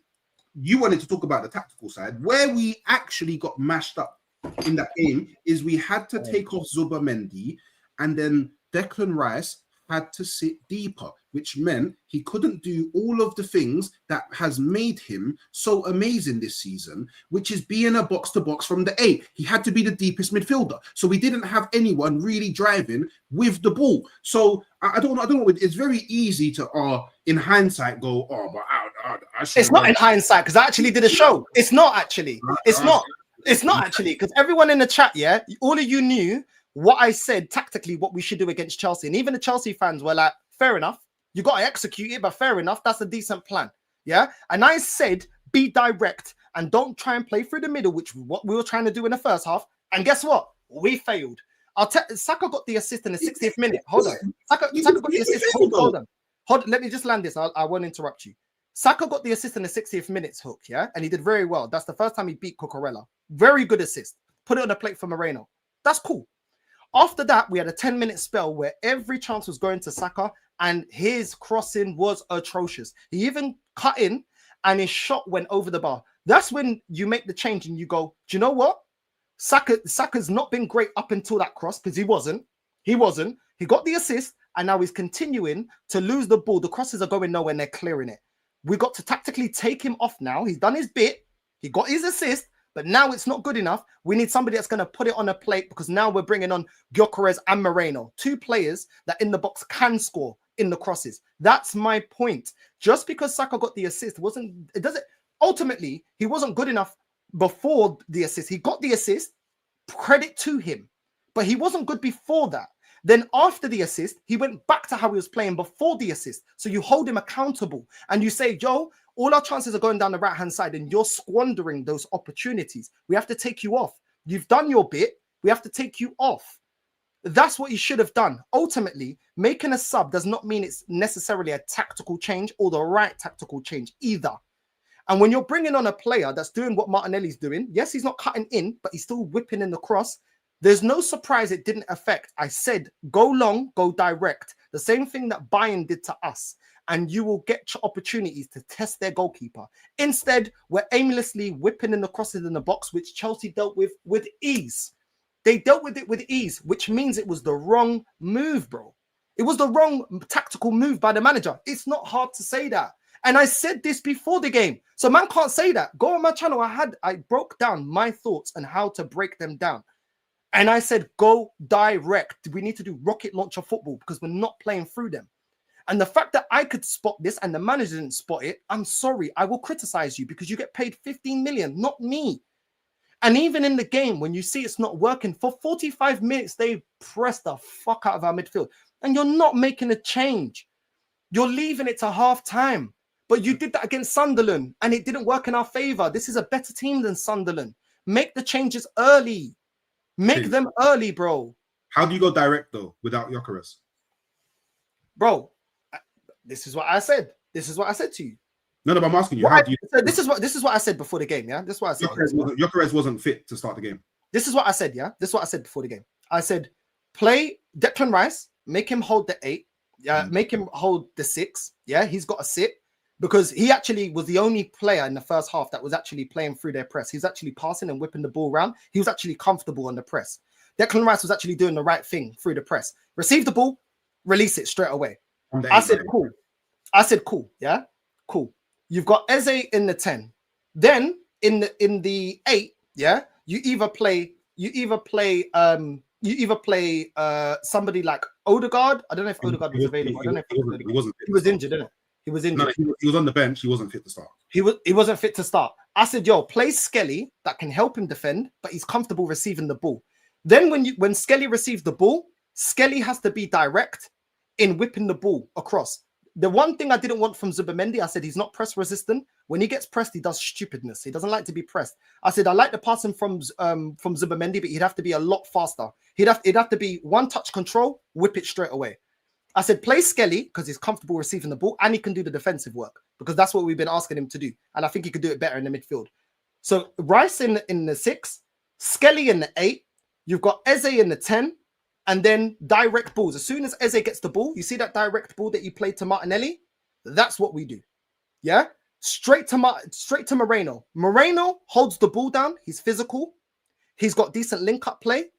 you wanted to talk about the tactical side. Where we actually got mashed up in that game is we had to take off Zubimendi, and then Declan Rice had to sit deeper, which meant he couldn't do all of the things that has made him so amazing this season, which is being a box-to-box from the 8. He had to be the deepest midfielder. So we didn't have anyone really driving with the ball. So I don't know. It's very easy to, in hindsight, go, but it's not in hindsight, because I actually did a show. It's not actually. It's not actually, because everyone in the chat, all of you knew what I said tactically, what we should do against Chelsea. And even the Chelsea fans were like, fair enough. You got to execute it, but fair enough. That's a decent plan. Yeah. And I said, be direct and don't try and play through the middle, which is what we were trying to do in the first half. And guess what? We failed. Saka got the assist in the 60th minute. Hold on. Saka got the assist. Hold on. Let me just land this. I won't interrupt you. Saka got the assist in the 60th minutes, Hook, yeah? And he did very well. That's the first time he beat Cucurella. Very good assist. Put it on the plate for Moreno. That's cool. After that, we had a 10-minute spell where every chance was going to Saka, and his crossing was atrocious. He even cut in, and his shot went over the bar. That's when you make the change and you go, do you know what? Saka's not been great up until that cross, because he wasn't. He got the assist, and now he's continuing to lose the ball. The crosses are going nowhere, and they're clearing it. We got to tactically take him off now. He's done his bit. He got his assist. But now it's not good enough. We need somebody that's going to put it on a plate, because now we're bringing on Gyökeres and Moreno, 2 players that in the box can score in the crosses. That's my point. Just because Saka got the assist ultimately, he wasn't good enough before the assist. He got the assist, credit to him, but he wasn't good before that. Then after the assist, he went back to how he was playing before the assist. So you hold him accountable and you say, Joe, all our chances are going down the right-hand side and you're squandering those opportunities. We have to take you off. You've done your bit. We have to take you off. That's what he should have done. Ultimately, making a sub does not mean it's necessarily a tactical change or the right tactical change either. And when you're bringing on a player that's doing what Martinelli's doing, yes, he's not cutting in, but he's still whipping in the cross. There's no surprise it didn't affect. I said, go long, go direct. The same thing that Bayern did to us. and you will get opportunities to test their goalkeeper. Instead, we're aimlessly whipping in the crosses in the box, which Chelsea dealt with ease. They dealt with it with ease, which means it was the wrong move, bro. It was the wrong tactical move by the manager. It's not hard to say that. And I said this before the game. So man can't say that. Go on my channel. I broke down my thoughts on how to break them down. And I said, go direct. We need to do rocket launcher football because we're not playing through them. And the fact that I could spot this and the manager didn't spot it, I'm sorry. I will criticize you because you get paid 15 million, not me. And even in the game, when you see it's not working, for 45 minutes, they press the fuck out of our midfield. And you're not making a change. You're leaving it to half time. But you did that against Sunderland and it didn't work in our favor. This is a better team than Sunderland. Make the changes early. Make them early, bro. How do you go direct, though, without Gyökeres? Bro, this is what I said. This is what I said to you. No, but I'm asking you, how do you... So this is what I said before the game, yeah? This is what I said. Gyökeres wasn't fit to start the game. This is what I said, yeah? This is what I said before the game. I said, play Declan Rice, make him hold the 8, make him hold the 6, yeah? He's got to sit because he actually was the only player in the first half that was actually playing through their press. He's actually passing and whipping the ball around. He was actually comfortable on the press. Declan Rice was actually doing the right thing through the press. Receive the ball, release it straight away. I said, cool. I said, cool, yeah? Cool. You've got Eze in the 10. Then in the 8, yeah, you either play somebody like Ødegaard. I don't know if Ødegaard was available. I don't know if he was injured, didn't it? He was injured. No, he was on the bench. He wasn't fit to start. He wasn't fit to start. I said, yo, play Skelly that can help him defend, but he's comfortable receiving the ball. Then when Skelly receives the ball, Skelly has to be direct in whipping the ball across. The one thing I didn't want from Zubimendi, I said he's not press resistant. When he gets pressed, he does stupidness. He doesn't like to be pressed. I said I like the passing from Zubimendi, but he'd have to be a lot faster. He'd have to be one touch control, whip it straight away. I said play Skelly because he's comfortable receiving the ball and he can do the defensive work because that's what we've been asking him to do. And I think he could do it better in the midfield. So Rice in the 6, Skelly in the 8. You've got Eze in the 10. And then direct balls. As soon as Eze gets the ball, you see that direct ball that you played to Martinelli? That's what we do. Yeah? Straight to Moreno. Moreno holds the ball down. He's physical. He's got decent link-up play.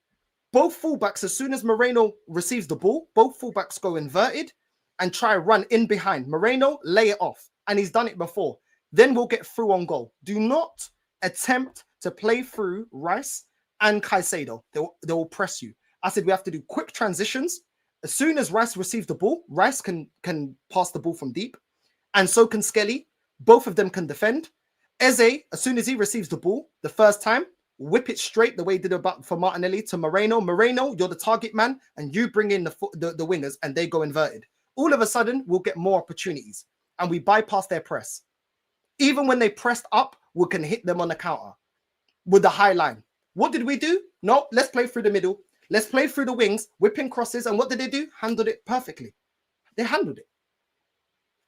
Both fullbacks, as soon as Moreno receives the ball, both fullbacks go inverted and try run in behind. Moreno, lay it off. And he's done it before. Then we'll get through on goal. Do not attempt to play through Rice and Caicedo. They will press you. I said we have to do quick transitions. As soon as Rice receives the ball, Rice can pass the ball from deep. And so can Skelly. Both of them can defend. Eze, as soon as he receives the ball, the first time, whip it straight the way he did for Martinelli to Moreno. Moreno, you're the target man, and you bring in the wingers, and they go inverted. All of a sudden, we'll get more opportunities, and we bypass their press. Even when they pressed up, we can hit them on the counter with the high line. What did we do? No, let's play through the middle. Let's play through the wings, whipping crosses. And what did they do? Handled it perfectly. They handled it.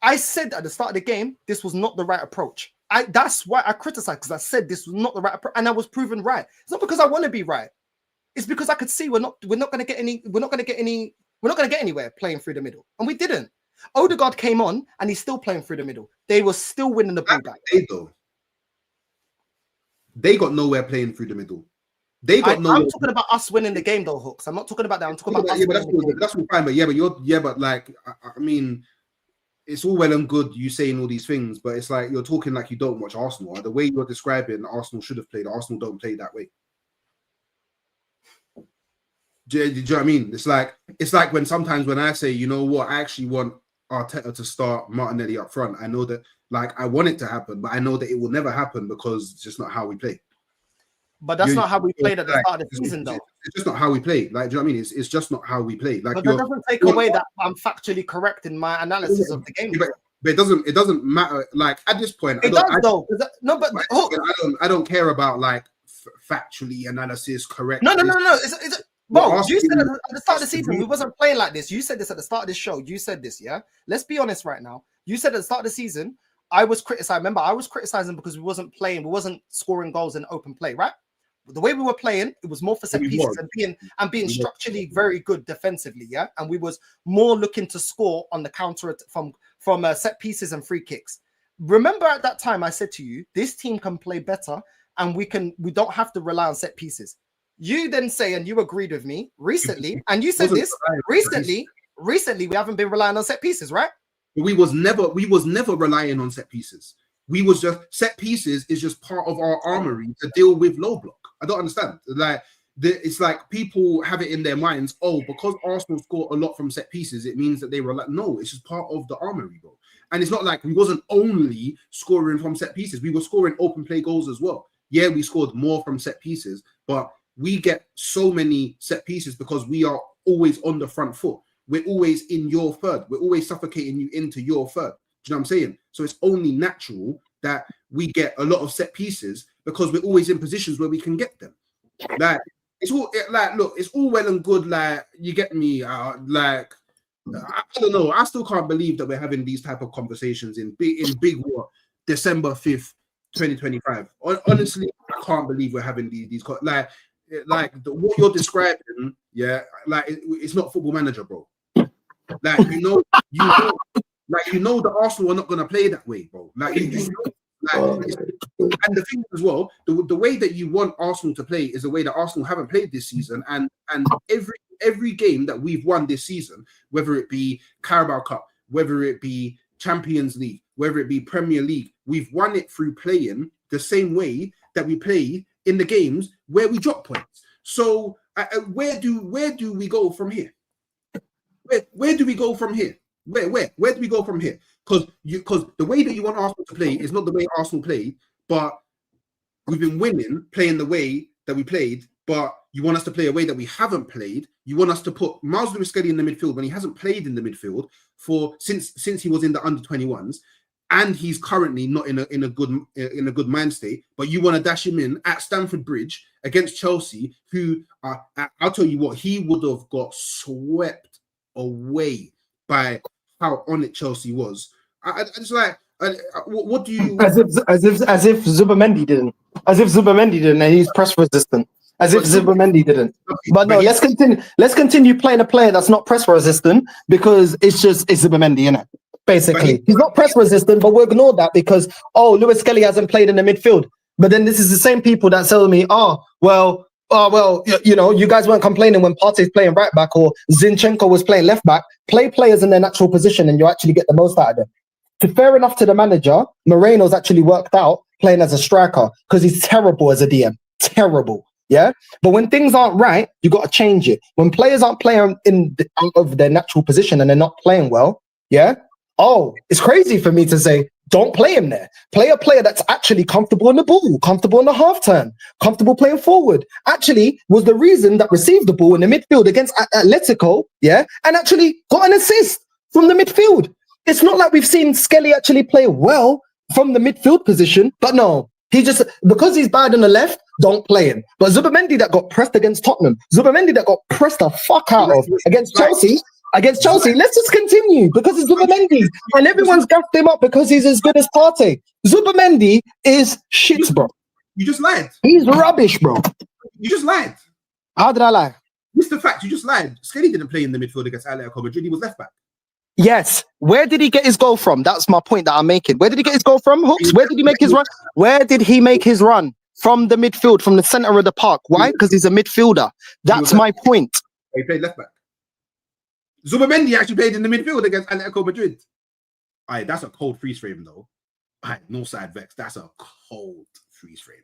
I said at the start of the game, this was not the right approach. That's why I criticized, because I said this was not the right approach, and I was proven right. It's not because I want to be right. It's because I could see we're not going to get anywhere playing through the middle, and we didn't. Ødegaard came on, and he's still playing through the middle. They were still winning the ball back. They got nowhere playing through the middle. I'm talking about us winning the game, though, Hooks. I'm not talking about that. I'm talking about us winning the game. That's all fine, but like, I mean, it's all well and good you saying all these things, but it's like you're talking like you don't watch Arsenal. The way you're describing Arsenal should have played, Arsenal don't play that way. Do you know what I mean? It's like when sometimes when I say, you know what, I actually want Arteta to start Martinelli up front. I know that, like, I want it to happen, but I know that it will never happen because it's just not how we play. But that's not how we played at the start of the season, though. It's just not how we play. Like, do you know what I mean? It's just not how we play. Like, but that doesn't take away that I'm factually correct in my analysis of the game. But it doesn't matter. Like, at this point, I don't care about like factually analysis correct. No. Bro, you said at the start of the season we wasn't playing like this. You said this at the start of this show. You said this, yeah. Let's be honest right now. You said at the start of the season I was criticizing. Remember, I was criticizing because we wasn't playing. We wasn't scoring goals in open play, right? The way we were playing, it was more for set pieces and being structurally very good defensively, yeah. And we was more looking to score on the counter from set pieces and free kicks. Remember at that time I said to you, this team can play better and we don't have to rely on set pieces. You then say, and you agreed with me recently, and you said this recently we haven't been relying on set pieces, right? We was never relying on set pieces. We was just set pieces is just part of our armory to deal with low block. I don't understand. Like it's like people have it in their minds. Oh, because Arsenal score a lot from set pieces, it means that they were like, no, it's just part of the armory, bro. And it's not like we wasn't only scoring from set pieces. We were scoring open play goals as well. Yeah, we scored more from set pieces, but we get so many set pieces because we are always on the front foot. We're always in your third. We're always suffocating you into your third. Do you know what I'm saying? So it's only natural that we get a lot of set pieces because we're always in positions where we can get them. Like it's all like, look, it's all well and good. Like you get me. Like I don't know. I still can't believe that we're having these type of conversations in big what December 5th, 2025. Honestly, I can't believe we're having these like what you're describing. Yeah, like it's not Football Manager, bro. Like you know, the Arsenal are not gonna play that way, bro. Like you know, and the thing as well, the way that you want Arsenal to play is the way that Arsenal haven't played this season, and every game that we've won this season, whether it be Carabao Cup, whether it be Champions League, whether it be Premier League, we've won it through playing the same way that we play in the games where we drop points. So where do we go from here? Where do we go from here? Where do we go from here? Because the way that you want Arsenal to play is not the way Arsenal played, but we've been winning playing the way that we played, but you want us to play a way that we haven't played. You want us to put Miles Lewis-Skelly in the midfield when he hasn't played in the midfield since he was in the under-21s, and he's currently not in a good mind state. But you want to dash him in at Stamford Bridge against Chelsea, who I'll tell you what, he would have got swept away by how on it Chelsea was. I just like, what do you? As if Zubamendi didn't. As if Zubamendi didn't, and he's press resistant. As if Zubamendi didn't. But no, let's continue. Let's continue playing a player that's not press resistant because it's Zubamendi, innit? Basically, he's not press resistant, but we'll ignore that because Lewis Skelly hasn't played in the midfield. But then this is the same people that tell me, you know, you guys weren't complaining when Partey's playing right back or Zinchenko was playing left back. Play players in their natural position and you actually get the most out of them. To fair enough to the manager, Moreno's actually worked out playing as a striker because he's terrible as a DM. Terrible. Yeah. But when things aren't right, you got to change it. When players aren't playing out of their natural position and they're not playing well, yeah. It's crazy for me to say, don't play him there. Play a player that's actually comfortable in the ball, comfortable in the half turn, comfortable playing forward. Actually was the reason that received the ball in the midfield against Atletico, yeah, and actually got an assist from the midfield. It's not like we've seen Skelly actually play well from the midfield position, but no, he just, because he's bad on the left, don't play him. But Zubamendi that got pressed against Tottenham, Zubamendi that got pressed the fuck out of against Chelsea, let's just continue because it's Zubamendi and everyone's gassed him up because he's as good as Partey. Zubamendi is shit, bro. You just lied. He's rubbish, bro. You just lied. How did I lie? It's the fact you just lied. Skelly didn't play in the midfield against Atletico Madrid. He was left back. Yes. Where did he get his goal from? That's my point that I'm making. Where did he get his goal from, Hooks? Where did he make his run? Where did he make his run? From the midfield, from the center of the park. Why? Because he's a midfielder. That's my point. He played left back. Zubamendi actually played in the midfield against Atletico Madrid. Aye, that's a cold freeze frame, though. Aye, Northside Vex. That's a cold freeze frame.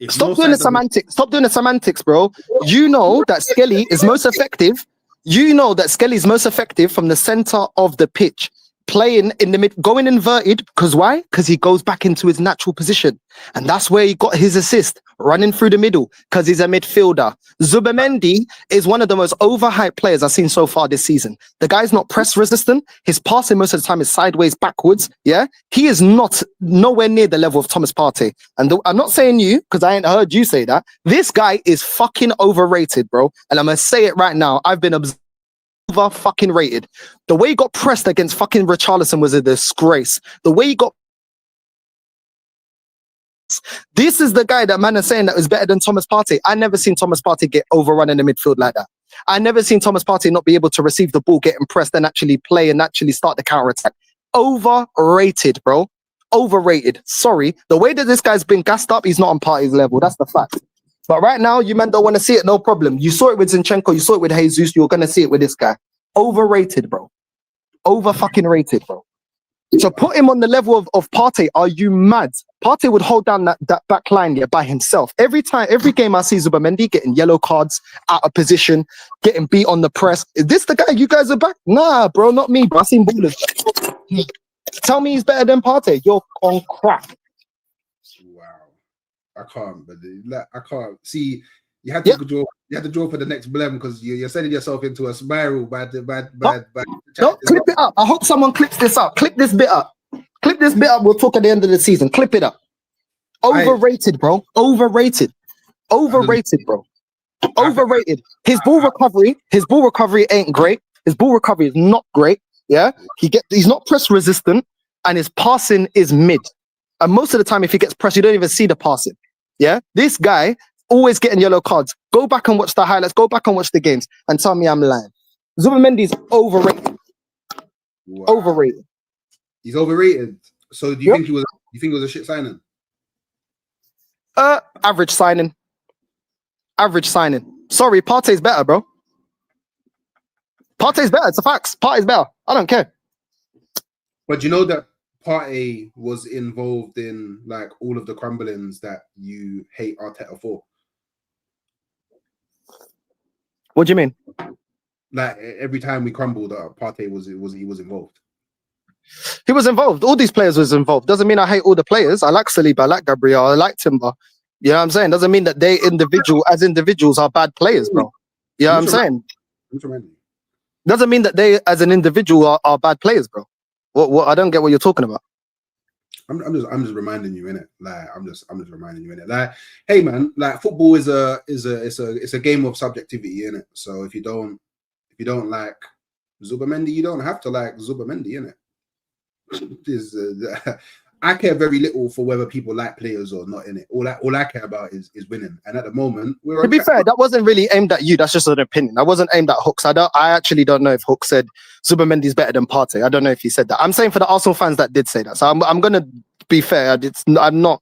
Stop doing the semantics. Stop doing the semantics, bro. You know that Skelly is most effective. You know that Skelly is most effective from the center of the pitch, playing in the mid, going inverted. Because why? Because he goes back into his natural position, and that's where he got his assist, running through the middle. Because he's a midfielder. Zubamendi is one of the most overhyped players I've seen so far this season. The guy's not press resistant. His passing most of the time is sideways, backwards. Yeah, he is not nowhere near the level of Thomas Partey. And I'm not saying you, because I ain't heard you say that. This guy is fucking overrated, bro. And I'm gonna say it right now. I've been over fucking rated. The way he got pressed against fucking Richarlison was a disgrace. The way he got, this is the guy that man is saying that is better than Thomas Partey. I never seen Thomas Partey get overrun in the midfield like that. I never seen Thomas Partey not be able to receive the ball, get impressed, and actually play and actually start the counter attack. Overrated, bro. Overrated. Sorry. The way that this guy's been gassed up, he's not on Partey's level. That's the fact. But right now, you men don't want to see it, no problem. You saw it with Zinchenko, you saw it with Jesus, you're going to see it with this guy. Overrated, bro. Over fucking rated, bro. So put him on the level of Partey. Are you mad? Partey would hold down that back line by himself. Every game I see Zubimendi getting yellow cards, out of position, getting beat on the press. Is this the guy you guys are back? Nah, bro, not me, bro. I've seen ballers. Tell me he's better than Partey. You're on crack. Wow. I can't, but I can't see. You had to draw. You had to draw for the next blem because you're sending yourself into a spiral. Bad. No, clip it up. I hope someone clips this up. Clip this bit up. Clip this bit up. We'll talk at the end of the season. Clip it up. Overrated, bro. Overrated, bro. Overrated. His ball recovery ain't great. His ball recovery is not great. Yeah, he's not press resistant, and his passing is mid. And most of the time, if he gets pressed, you don't even see the passing. Yeah, this guy always getting yellow cards. Go back and watch the highlights. Go back and watch the games, and tell me I'm lying. Zubimendi's overrated. Wow. Overrated. He's overrated. So do you think he was? You think it was a shit signing? Average signing. Average signing. Sorry, Partey's better, bro. Partey's better. It's a fact. Partey's better. I don't care. But you know that Partey was involved in like all of the crumblings that you hate Arteta for. What do you mean? Like every time we crumbled, Partey was involved. He was involved. All these players was involved. Doesn't mean I hate all the players. I like Saliba, I like Gabriel, I like Timber. You know what I'm saying? Doesn't mean that they as individuals are bad players, bro. You know what I'm saying? Doesn't mean that they as an individual are bad players, bro. What I don't get what you're talking about. I'm just reminding you, innit? Like I'm just reminding you, innit? Like, hey man, like football is a game of subjectivity, innit? So if you don't like Zubimendi, you don't have to like Zubimendi, innit? I care very little for whether people like players or not, innit? All I care about is winning. And at the moment, we're to be fair, that wasn't really aimed at you. That's just an opinion. That wasn't aimed at Hooks. I actually don't know if Hooks said Zubimendi's better than Partey. I don't know if he said that. I'm saying for the Arsenal fans that did say that. So I'm gonna be fair. I'm not.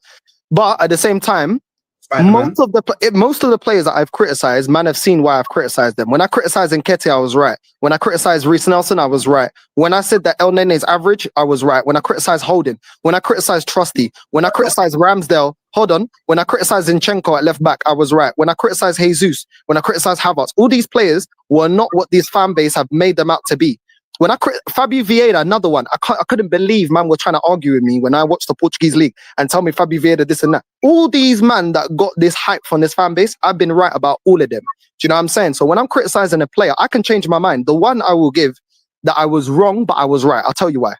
But at the same time, most of the players that I've criticized, man, have seen why I've criticized them. When I criticized Nketiah, I was right. When I criticized Reece Nelson, I was right. When I said that El Nene is average, I was right. When I criticized Holding, when I criticized Trusty, when I criticized Ramsdale, when I criticized Zinchenko at left back, I was right. When I criticized Jesus, when I criticized Havertz, all these players were not what this fan base have made them out to be. When Fabio Vieira, another one, I couldn't believe man were trying to argue with me when I watched the Portuguese league and tell me Fabio Vieira this and that. All these man that got this hype from this fan base, I've been right about all of them. Do you know what I'm saying? So when I'm criticizing a player, I can change my mind. The one I will give that I was wrong, but I was right. I'll tell you why.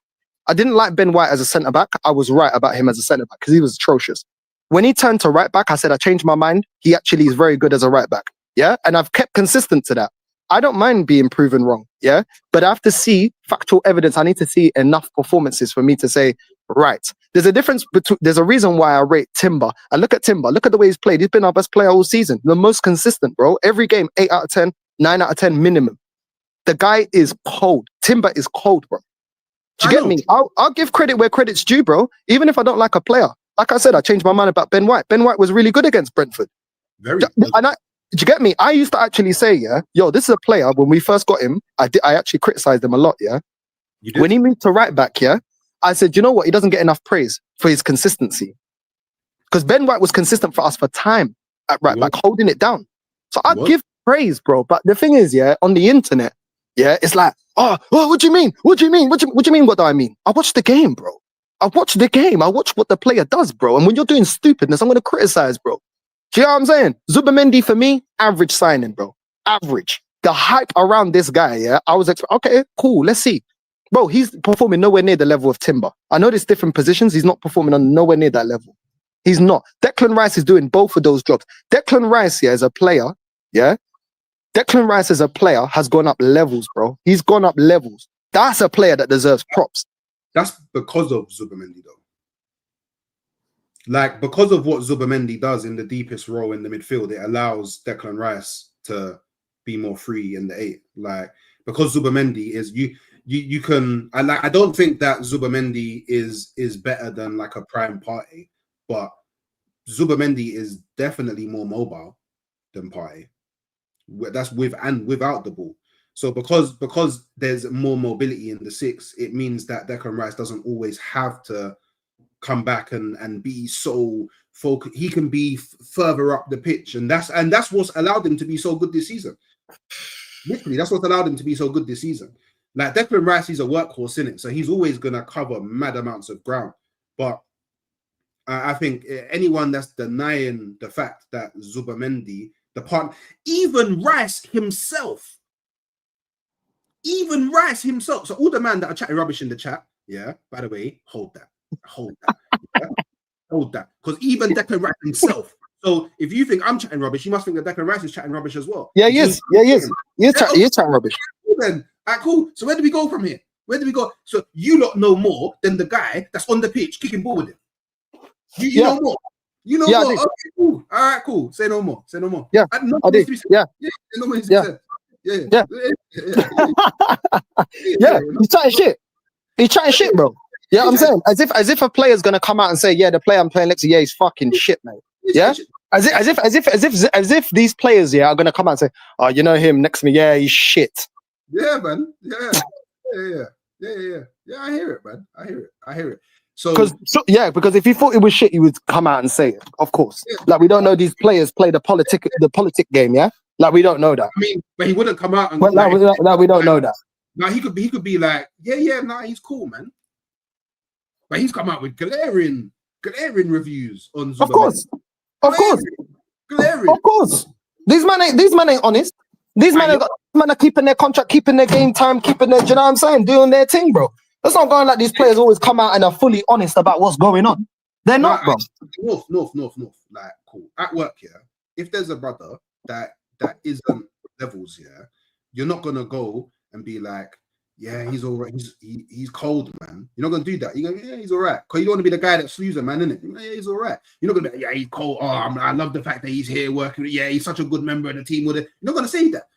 I didn't like Ben White as a centre back. I was right about him as a centre back because he was atrocious. When he turned to right back, I said I changed my mind. He actually is very good as a right back. Yeah, and I've kept consistent to that. I don't mind being proven wrong, yeah? But I have to see factual evidence. I need to see enough performances for me to say, right. There's a difference between, there's a reason why I rate Timber. And look at Timber. Look at the way he's played. He's been our best player all season. The most consistent, bro. Every game, 8 out of 10, 9 out of 10 minimum. The guy is cold. Timber is cold, bro. Do you get me? I'll give credit where credit's due, bro. Even if I don't like a player. Like I said, I changed my mind about Ben White. Ben White was really good against Brentford. Very good. And do you get me? I used to actually say, yeah, yo, this is a player. When we first got him, I actually criticized him a lot, yeah. When he moved to right back, yeah, I said, you know what? He doesn't get enough praise for his consistency. Because Ben White was consistent for us for time at right back, holding it down. So I'd give praise, bro. But the thing is, yeah, on the internet, yeah, it's like, oh, what do you mean? What do you mean? What do you mean? What do I mean? I watched the game, bro. I watched the game. I watched what the player does, bro. And when you're doing stupidness, I'm going to criticize, bro. Do you know what I'm saying? Zubimendi for me, average signing, bro. Average. The hype around this guy, yeah, I was okay, cool, let's see. Bro, he's performing nowhere near the level of Timber. I know there's different positions. He's not performing on nowhere near that level. He's not. Declan Rice is doing both of those jobs. Declan Rice, yeah, as a player, yeah, Declan Rice as a player has gone up levels, bro. He's gone up levels. That's a player that deserves props. That's because of Zubimendi, though. Like, because of what Zubimendi does in the deepest role in the midfield, it allows Declan Rice to be more free in the 8. Like, because Zubimendi is you can. I don't think that Zubimendi is better than like a prime Partey, but Zubimendi is definitely more mobile than Partey. That's with and without the ball. So because there's more mobility in the six, it means that Declan Rice doesn't always have to come back and be so focused. He can be further up the pitch, and that's what's allowed him to be so good this season. Literally, that's what's allowed him to be so good this season. Like Declan Rice, he's a workhorse in it, so he's always gonna cover mad amounts of ground. But I think anyone that's denying the fact that Zubimendi, the part, even Rice himself. So all the man that are chatting rubbish in the chat, yeah. By the way, hold that, yeah? Hold that, because even Declan Rice himself. So if you think I'm chatting rubbish, you must think that Declan Rice is chatting rubbish as well. Yeah, he is. Yeah, he is. He's chatting rubbish. Then, cool. So where do we go from here? Where do we go? So you lot know more than the guy that's on the pitch kicking ball with him. You know more. You know more. Okay, cool. All right, cool. Say no more. Yeah, I did. Yeah. No more needs to be said. Yeah. Yeah. He's chatting shit. He's chatting shit, bro. Yeah, I'm saying as if a player's gonna come out and say, yeah, the player I'm playing next to, yeah, he's fucking shit, mate. Yeah. As if these players, yeah, are gonna come out and say, oh, you know him next to me, yeah, he's shit. Yeah, man. Yeah. I hear it, man. I hear it. So because if he thought it was shit, he would come out and say it. Of course. Yeah. Like we don't know these players play the politic game, yeah. Like we don't know that. I mean, but he wouldn't come out and. But we don't know that. Now he could be like, yeah, he's cool, man. But he's come out with glaring reviews on Zubimendi. Of course. These men ain't honest. These men are keeping their contract, keeping their game time, keeping their, you know what I'm saying, doing their thing, bro. It's not going like these players always come out and are fully honest about what's going on. They're not, bro. North. Like, cool. At work, yeah. If there's a brother that isn't levels, yeah, you're not gonna go and be like, yeah, he's all right. He's cold, man. You're not gonna do that. You go, yeah, he's all right. Because you don't want to be the guy that slews a man, innit? Yeah, he's all right. You're not gonna be, yeah, he's cold. Oh, I love the fact that he's here working. Yeah, he's such a good member of the team. You're not gonna say that.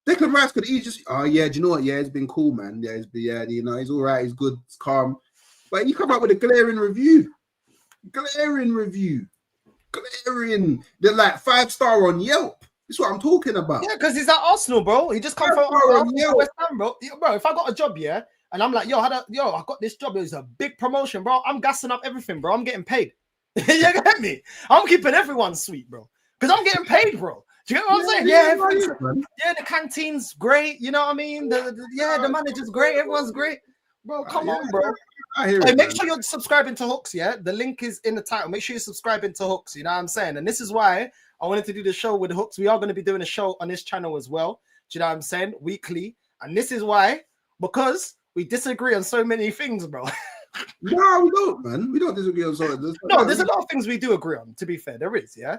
Declan Rice could easily just, oh yeah, do you know what? Yeah, it's been cool, man. Yeah, you know, he's all right. He's good. It's calm. But you come up with a glaring review. They're like 5-star on Yelp. That's what I'm talking about. Yeah, because he's at Arsenal, bro. He just come from West Ham, bro. Bro, if I got a job, yeah, and I'm like, I got this job. It's a big promotion, bro. I'm gassing up everything, bro. I'm getting paid. You get me? I'm keeping everyone sweet, bro. Because I'm getting paid, bro. Do you get what I'm saying? Yeah, the canteen's great. You know what I mean? The manager's great. Everyone's great. Bro, come on, bro. I hear it, make sure you're subscribing to Hooks, yeah? The link is in the title. Make sure you're subscribing to Hooks, you know what I'm saying? And this is why I wanted to do the show with Hooks. We are going to be doing a show on this channel as well. Do you know what I'm saying? Weekly. And this is why, because we disagree on so many things, bro. No, we don't, man. We don't disagree on so much. No, there's a lot of things we do agree on, to be fair. There is, yeah?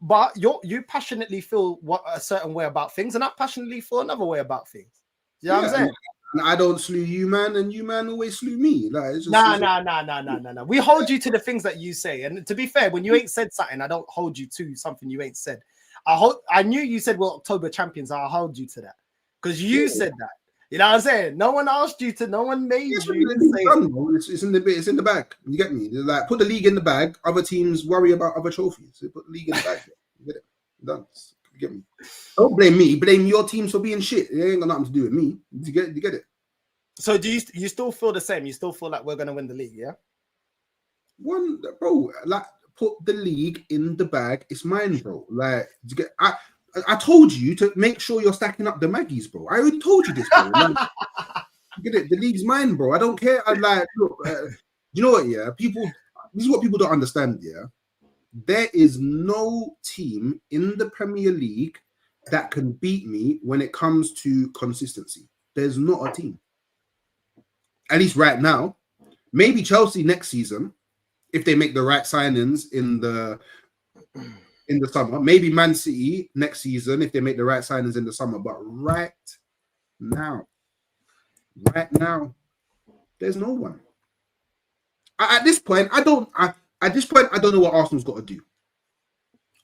But you passionately feel a certain way about things, and I passionately feel another way about things. You know what I'm saying? And I don't slew you, man, and you, man, always slew me. Like, it's just, nah. We hold you to the things that you say. And to be fair, when you ain't said something, I don't hold you to something you ain't said. I knew you said, well, October champions, I'll hold you to that. Because you said that. You know what I'm saying? No one asked you to, no one made you say it's in the bag. You get me? They're like, put the league in the bag. Other teams worry about other trophies. So put the league in the bag. You get it? Done. You get me? Don't blame me. Blame your teams for being shit. It ain't got nothing to do with me. You get it? So do you still feel the same? You still feel like we're gonna win the league, yeah? Bro, like put the league in the bag. It's mine, bro. Like I told you to make sure you're stacking up the Maggies, bro. I already told you this, bro. Like, get it? The league's mine, bro. I don't care. I like, look, you know what? Yeah, this is what people don't understand. Yeah, there is no team in the Premier League that can beat me when it comes to consistency. There's not a team. At least right now. Maybe Chelsea next season, if they make the right signings in the summer. Maybe Man City next season if they make the right signings in the summer. But right now, there's no one. At this point, I don't know what Arsenal's got to do.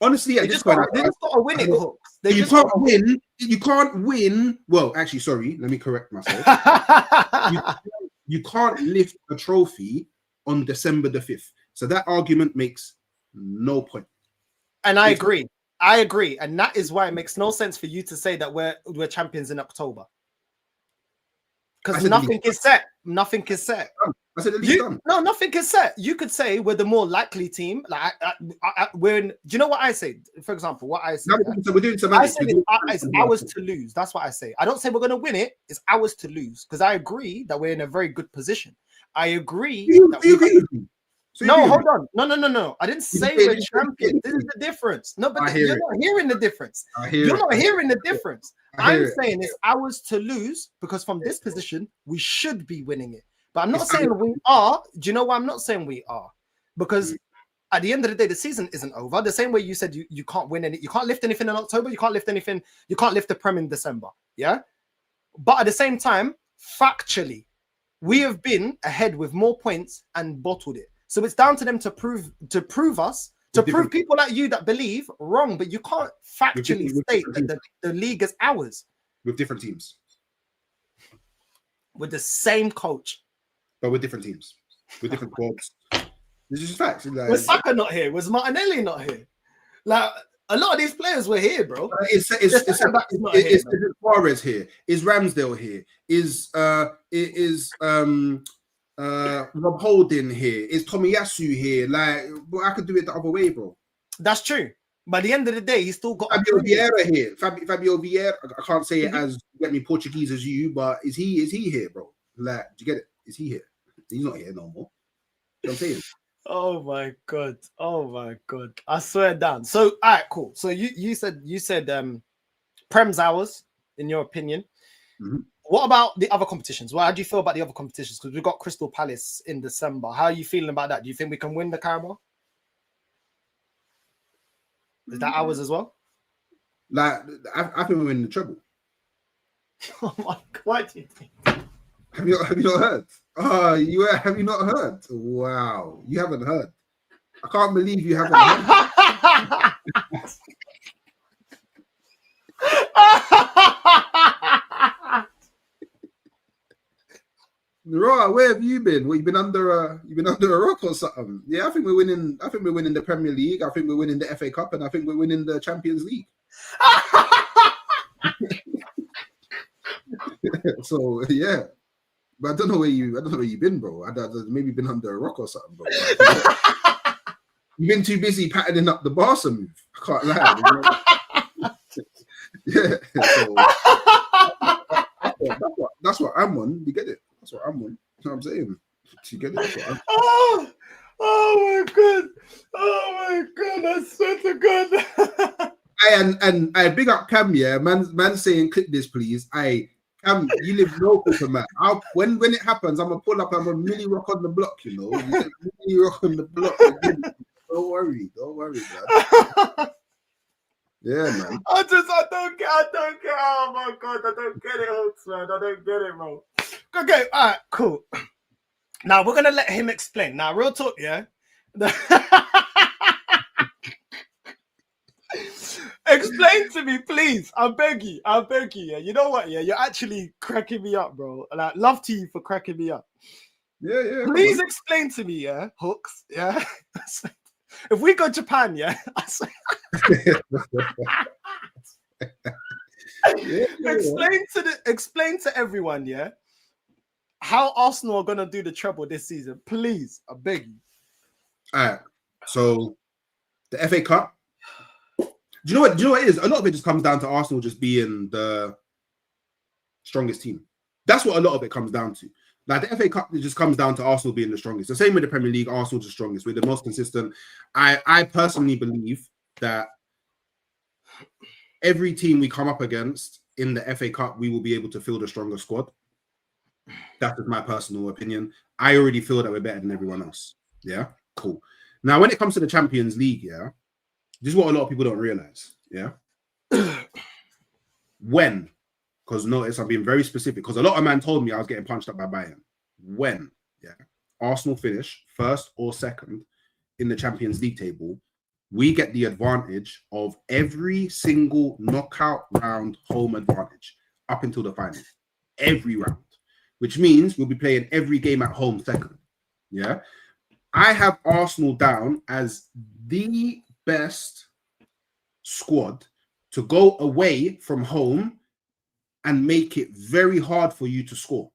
Honestly, They just got to win it, Hooks. You can't win. You can't win. Well, actually, sorry. Let me correct myself. you can't lift a trophy on December the 5th. So that argument makes no point. And I agree. I agree. And that is why it makes no sense for you to say that we're champions in October. Because nothing is set. Nothing is set. I said the league's done. No, nothing is set. You could say we're the more likely team. Like we're in. Do you know what I say? For example, what I say. So we're doing I say it's ours to lose. That's what I say. I don't say we're going to win it. It's ours to lose because I agree that we're in a very good position. I agree. No, hold on. No. I didn't say we're champions. This is the difference. No, but you're not hearing the difference. You're not hearing the difference. I'm saying it's ours to lose because from this position, we should be winning it. But I'm not saying we are. Do you know why I'm not saying we are? Because at the end of the day, the season isn't over. The same way you said you can't win any, you can't lift anything in October, you can't lift anything, you can't lift the Prem in December. Yeah. But at the same time, factually, we have been ahead with more points and bottled it. So it's down to them to prove people like you that believe wrong, but you can't factually state that the league is ours. With different teams. With the same coach. But with different teams. With different squads. This is just facts. Like, was Saka not here? Was Martinelli not here? Like, a lot of these players were here, bro. Is Suarez here? Is Ramsdale here? Is Rob Holding here? Is Tomiyasu here? Like, but I could do it the other way, bro. That's true. By the end of the day, he's still got Fabio Vieira here. Fabio Vieira. I can't say it as get me Portuguese as you, but is he here, bro? Like, do you get it? Is he here? He's not here no more. You know what I'm saying? Oh my god! I swear down. So, all right, cool. So you said Prem's ours, in your opinion. Mm-hmm. What about the other competitions? How do you feel about the other competitions? Because we've got Crystal Palace in December. How are you feeling about that? Do you think we can win the Carabao? Is that ours as well? Like, I think we're winning the treble. Oh my god! What do you think? Have you not heard? Oh, have you not heard? Wow, you haven't heard. I can't believe you haven't heard. Right, where have you been? Well, you've been under a rock or something. Yeah, I think we're winning. I think we're winning the Premier League. I think we're winning the FA Cup, and I think we're winning the Champions League. So yeah, but I don't know where you've been, bro. Maybe been under a rock or something, bro. You've been too busy patterning up the Barca move. I can't lie. Yeah, so, that's what I'm on. You get it? That's what I'm on. You know what I'm saying? You get it? Oh my god! I swear to God. And I big up Cam, yeah. Man saying click this, please. Cam, you live local to man. When it happens, I'm gonna pull up. I'm a mini rock on the block, you know. Mini rock on the block. Don't worry, man. Yeah, man. I don't get. Oh my god, I don't get it, Hooks, man. I don't get it, bro. Okay, all right, cool. Now we're gonna let him explain. Now, real talk, yeah. Explain to me, please. I beg you. Yeah. You know what? Yeah, you're actually cracking me up, bro. Like, love to you for cracking me up. Yeah. Please explain to me, yeah, Hooks. Yeah. If we go to Japan, yeah. Explain to everyone, yeah, how Arsenal are gonna do the treble this season. Please, I beg you. All right. So the FA Cup. Do you know what it is? A lot of it just comes down to Arsenal just being the strongest team. That's what a lot of it comes down to. Like the FA Cup, it just comes down to Arsenal being the strongest. The same with the Premier League, Arsenal's the strongest. We're the most consistent. I personally believe that every team we come up against in the FA Cup, we will be able to field a stronger squad. That's just my personal opinion. I already feel that we're better than everyone else. Yeah, cool. Now, when it comes to the Champions League, yeah, this is what a lot of people don't realize. Yeah, when. Because notice I'm being very specific. Because a lot of men told me I was getting punched up by Bayern. When, yeah, Arsenal finish first or second in the Champions League table, we get the advantage of every single knockout round home advantage up until the final. Every round. Which means we'll be playing every game at home second. Yeah. I have Arsenal down as the best squad to go away from home and make it very hard for you to score.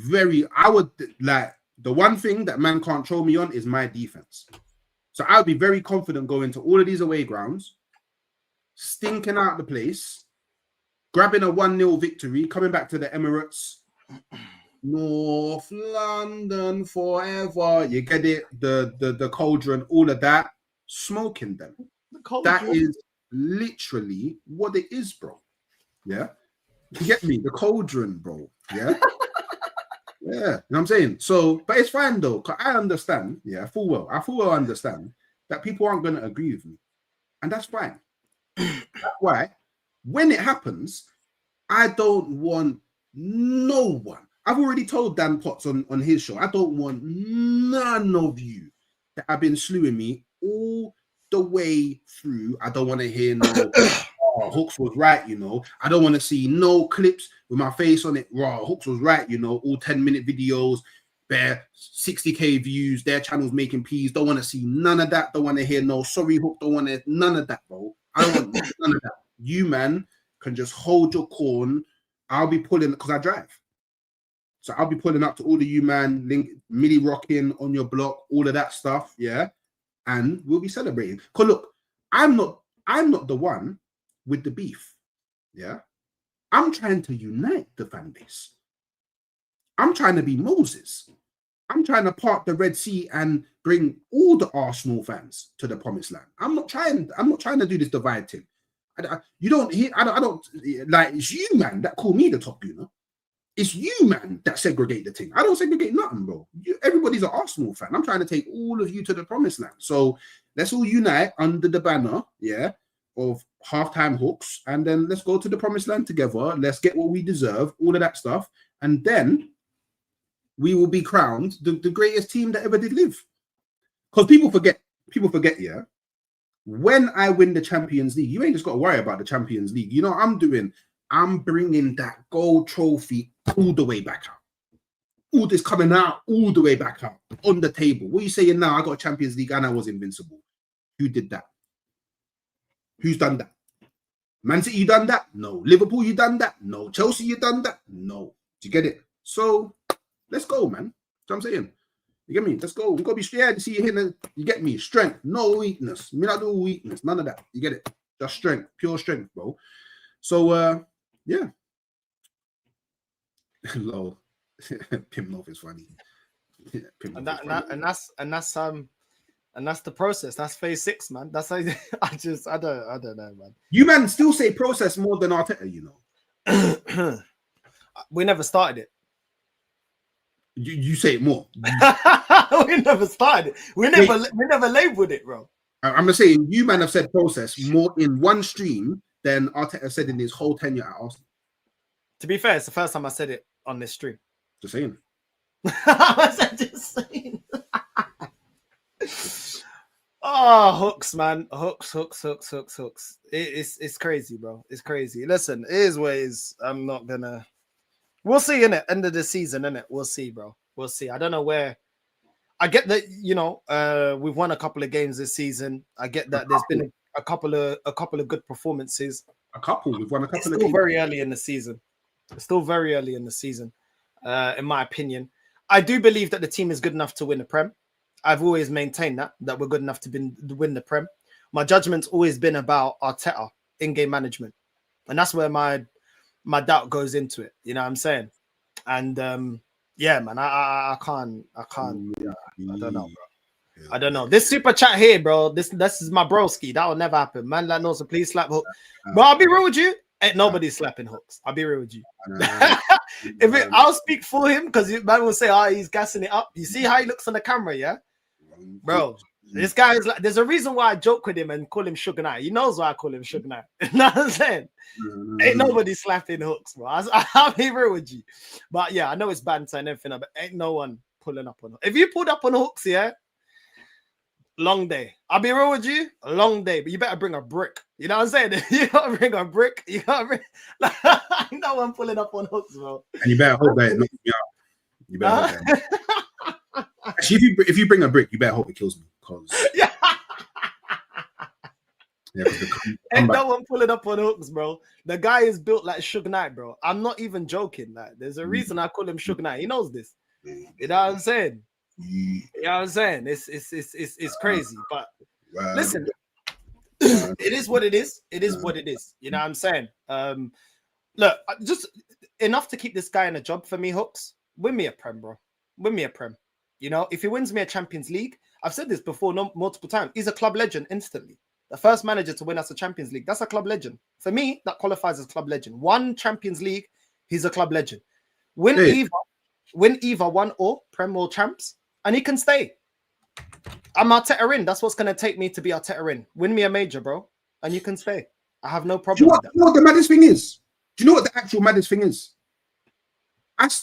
I would like the one thing that man can't throw me on is my defense. So I would be very confident going to all of these away grounds, stinking out the place, grabbing a 1-0 victory, coming back to the Emirates, North London forever. You get it? The cauldron, all of that, smoking them. That is literally what it is, bro. Yeah. You get me? The cauldron, bro. Yeah. Yeah. You know what I'm saying? So, but it's fine though, because I understand, I full well understand that people aren't going to agree with me. And that's fine. That's why when it happens, I don't want no one. I've already told Dan Potts on his show, I don't want none of you that have been slewing me all the way through. I don't want to hear no, Hooks was right, you know. I don't want to see no clips with my face on it. Hooks was right, you know, all 10-minute videos, bare 60k views, their channels making peas. Don't want to see none of that. Don't want to hear no sorry Hook. Don't want to none of that, bro. I don't want none of that. You, man, can just hold your corn. I'll be pulling, because I drive. So I'll be pulling up to all of you, man, Millie rocking on your block, all of that stuff, yeah? And we'll be celebrating. Because look, I'm not the one with the beef, yeah? I'm trying to unite the fan base. I'm trying to be Moses. I'm trying to part the Red Sea and bring all the Arsenal fans to the promised land. I'm not trying to do this divide thing. You don't hear, I don't like, it's you, man, that call me the top gooner. It's you, man, that segregate the thing. I don't segregate nothing, bro. Everybody's an Arsenal fan. I'm trying to take all of you to the promised land. So let's all unite under the banner, yeah, of halftime Hooks, and then let's go to the promised land together. Let's get what we deserve, all of that stuff, and then we will be crowned the greatest team that ever did live. Because people forget, yeah. When I win the Champions League, you ain't just got to worry about the Champions League. You know what I'm doing? I'm bringing that gold trophy all the way back out. All this coming out all the way back out on the table. What are you saying now? I got a Champions League and I was invincible. Who did that? Who's done that? Man City, you done that? No. Liverpool, you done that? No. Chelsea, you done that? No. Do you get it? So let's go, man. That's what I'm saying. You get me? Let's go. We gotta be straight. See you here. You get me? Strength, no weakness. Me not do weakness. None of that. You get it? Just strength, pure strength, bro. So yeah. Lol. Pimnov is funny. Yeah, and that's the process. That's phase 6, man. That's how I don't know, man. You man still say process more than Arteta, you know. We never started it. You say it more. We never started it. We never labeled it, bro. I'm just saying, you man have said process more in one stream than Arteta said in his whole tenure at Arsenal. To be fair, it's the first time I said it on this stream. Just saying. Just saying. Oh, Hooks, man. Hooks. It's crazy, bro. It's crazy. Listen, it is what it is. I'm not gonna... We'll see, innit? End of the season, innit? We'll see, bro. We'll see. I don't know where... I get that, you know, we've won a couple of games this season. I get that there's been a couple of good performances. We've won a couple it's of still games. very early in the season. It's still very early in the season, in my opinion. I do believe that the team is good enough to win the Prem. I've always maintained that we're good enough to win the Prem. My judgment's always been about Arteta, in-game management. And that's where my doubt goes into it. You know what I'm saying? And yeah, man, I can't. I don't know, bro. I don't know. This super chat here, bro. This is my broski. That will never happen. Man, that knows. So please slap Hook. Bro, I'll be real with you. Ain't nobody slapping Hooks. I'll be real with you. I'll speak for him because man will say, he's gassing it up. You see how he looks on the camera, yeah? Bro, this guy is like, there's a reason why I joke with him and call him Sugar Knight. He knows why I call him Sugar Knight. You know what I'm saying? Ain't nobody slapping Hooks, bro. I'll be real with you. But yeah, I know it's banter and everything, but ain't no one pulling up on Hooks. If you pulled up on Hooks, yeah, Long day. I'll be real with you. A long day, but you better bring a brick. You know what I'm saying? You gotta bring a brick. You gotta bring. Like, no one pulling up on hooks, bro. And you better hope that it knocks me out. You better hope that. Actually, if you bring a brick, you better hope it kills me. Cause yeah. And no one pulling up on hooks, bro. The guy is built like Suge Knight, bro. I'm not even joking. Like, there's a reason I call him Suge Knight. He knows this. You know what I'm saying? You know what I'm saying? It's crazy. But listen, it is what it is. It is what it is. You know what I'm saying? Look, just enough to keep this guy in a job for me, Hooks. Win me a Prem, bro. Win me a Prem. You know, if he wins me a Champions League, I've said this before multiple times. He's a club legend instantly. The first manager to win us a Champions League. That's a club legend. For me, that qualifies as club legend. One Champions League, he's a club legend. Win either one or Prem or champs, and he can stay. I'm Arteta in. That's what's going to take me to be Arteta in. Win me a major, bro, and you can stay. I have no problem with that. Do you know what the maddest thing is? Do you know what the actual maddest thing is?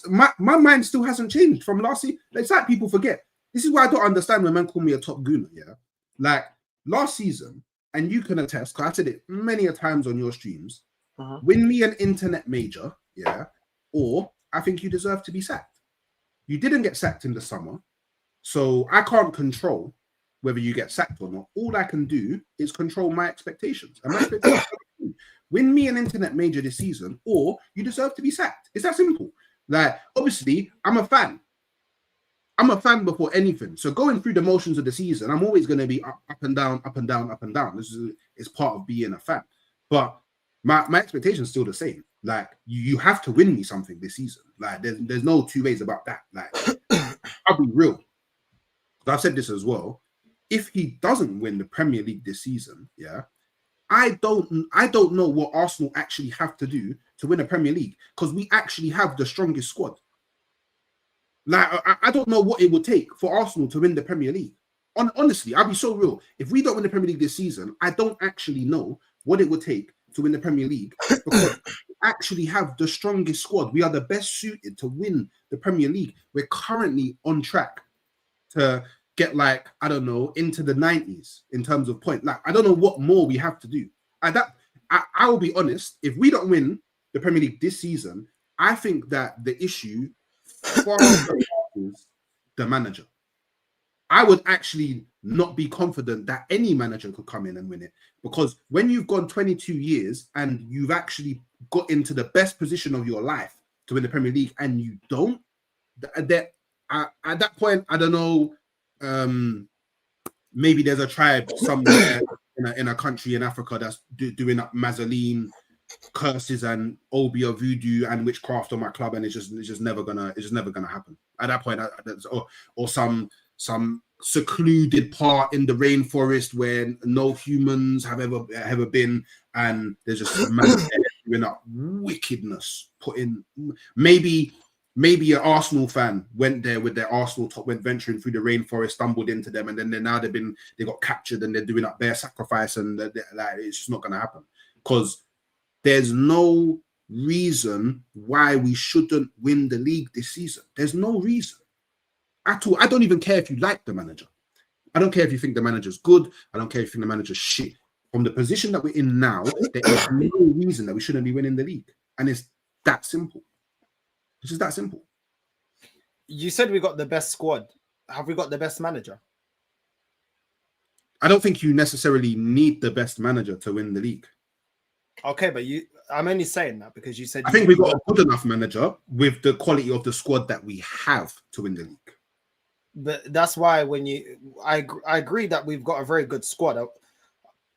My mind still hasn't changed from last season. It's like people forget. This is why I don't understand when men call me a top gooner, yeah? Like, last season, and you can attest, because I said it many a times on your streams, win me an internet major, yeah, or I think you deserve to be sacked. You didn't get sacked in the summer, so I can't control whether you get sacked or not. All I can do is control my expectations. And my expectations are win me an internet major this season, or you deserve to be sacked. It's that simple. Like, obviously, I'm a fan. I'm a fan before anything. So going through the motions of the season, I'm always going to be up and down, up and down, up and down. This is part of being a fan. But my expectation is still the same. Like, you have to win me something this season. Like, there's no two ways about that. Like, I'll be real. I've said this as well. If he doesn't win the Premier League this season, yeah, I don't know what Arsenal actually have to do to win a Premier League, because we actually have the strongest squad. Like, I don't know what it would take for Arsenal to win the Premier League. Honestly, I'll be so real. If we don't win the Premier League this season, I don't actually know what it would take to win the Premier League, because we actually have the strongest squad. We are the best suited to win the Premier League. We're currently on track to get, like, I don't know, into the 90s in terms of point. Like, I don't know what more we have to do. I will be honest, if we don't win the Premier League this season, I think that the issue far is the manager. I would actually not be confident that any manager could come in and win it, because when you've gone 22 years and you've actually got into the best position of your life to win the Premier League and you don't, at that point, I don't know, maybe there's a tribe somewhere in a country in Africa that's doing up Mazzoline curses and Obia voodoo and witchcraft on my club, and it's just never gonna happen. At that point, or some secluded part in the rainforest where no humans have ever been, and there's just a man doing up wickedness. Maybe an Arsenal fan went there with their Arsenal top, went venturing through the rainforest, stumbled into them, and then they got captured and they're doing up their sacrifice, and like, it's just not gonna happen, because there's no reason why we shouldn't win the league this season. There's no reason at all. I don't even care if you like the manager. I don't care if you think the manager's good. I don't care if you think the manager's shit. From the position that we're in now, there is no reason that we shouldn't be winning the league. And it's that simple. It's just that simple. You said we got the best squad. Have we got the best manager? I don't think you necessarily need the best manager to win the league. Okay, but I'm only saying that because you said... I think we've got a good enough manager with the quality of the squad that we have to win the league. But that's why I agree that we've got a very good squad.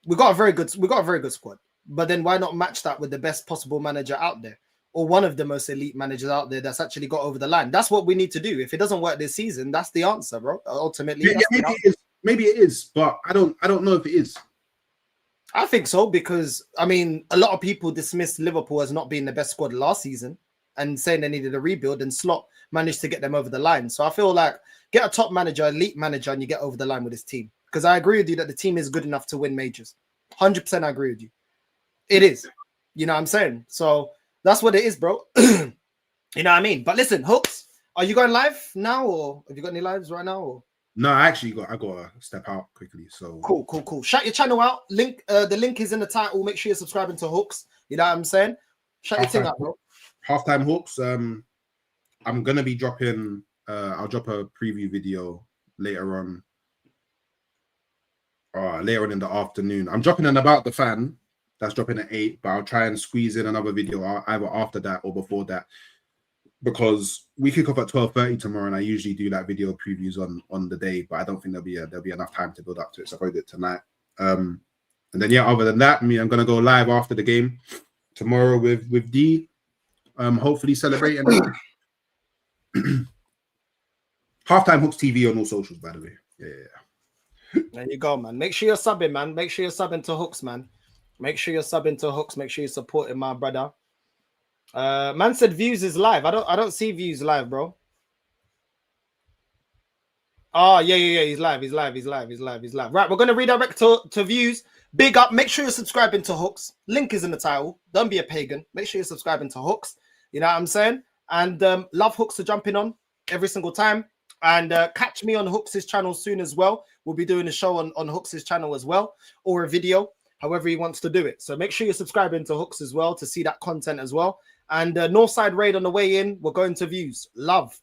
We got a very good squad. But then why not match that with the best possible manager out there, or one of the most elite managers out there that's actually got over the line? That's what we need to do. If it doesn't work this season, that's the answer, bro. Ultimately, maybe it is, but I don't know if it is. I think so, because I mean, a lot of people dismissed Liverpool as not being the best squad last season and saying they needed a rebuild, and Slot managed to get them over the line. So I feel like get a top manager, elite manager, and you get over the line with his team. Because I agree with you that the team is good enough to win majors. 100% I agree with you. It is. You know what I'm saying? So that's what it is, bro. You know what I mean? But listen, Hooks, are you going live now, or have you got any lives right now? Or? No, I gotta step out quickly. So cool. Shout your channel out. The link is in the title. Make sure you're subscribing to Hooks. You know what I'm saying? Shout your thing out, bro. Halftime Hooks. I'm gonna be dropping. I'll drop a preview video later on. Later on in the afternoon. I'm dropping an About the Fan. That's dropping at 8, but I'll try and squeeze in another video either after that or before that, because we kick off at 12:30 tomorrow, and I usually do like video previews on the day, but I don't think there'll be enough time to build up to it, so I'll probably do it tonight. And then other than that, I'm gonna go live after the game tomorrow with D. Hopefully celebrating. Halftime Hooks TV on all socials, by the way. Yeah. There you go, man. Make sure you're subbing, man. Make sure you're subbing to Hooks, man. Make sure you're subbing to Hooks. Make sure you're supporting my brother. Man said Views is live. I don't see Views live, bro. Oh, yeah. He's live. Right, we're gonna redirect to Views. Big up. Make sure you're subscribing to Hooks. Link is in the title. Don't be a pagan. Make sure you're subscribing to Hooks. You know what I'm saying? And love Hooks for jumping on every single time. And catch me on Hooks' channel soon as well. We'll be doing a show on Hooks' channel as well, or a video, however he wants to do it. So make sure you're subscribing to Hooks as well to see that content as well. And Northside raid on the way in. We're going to Views. Love.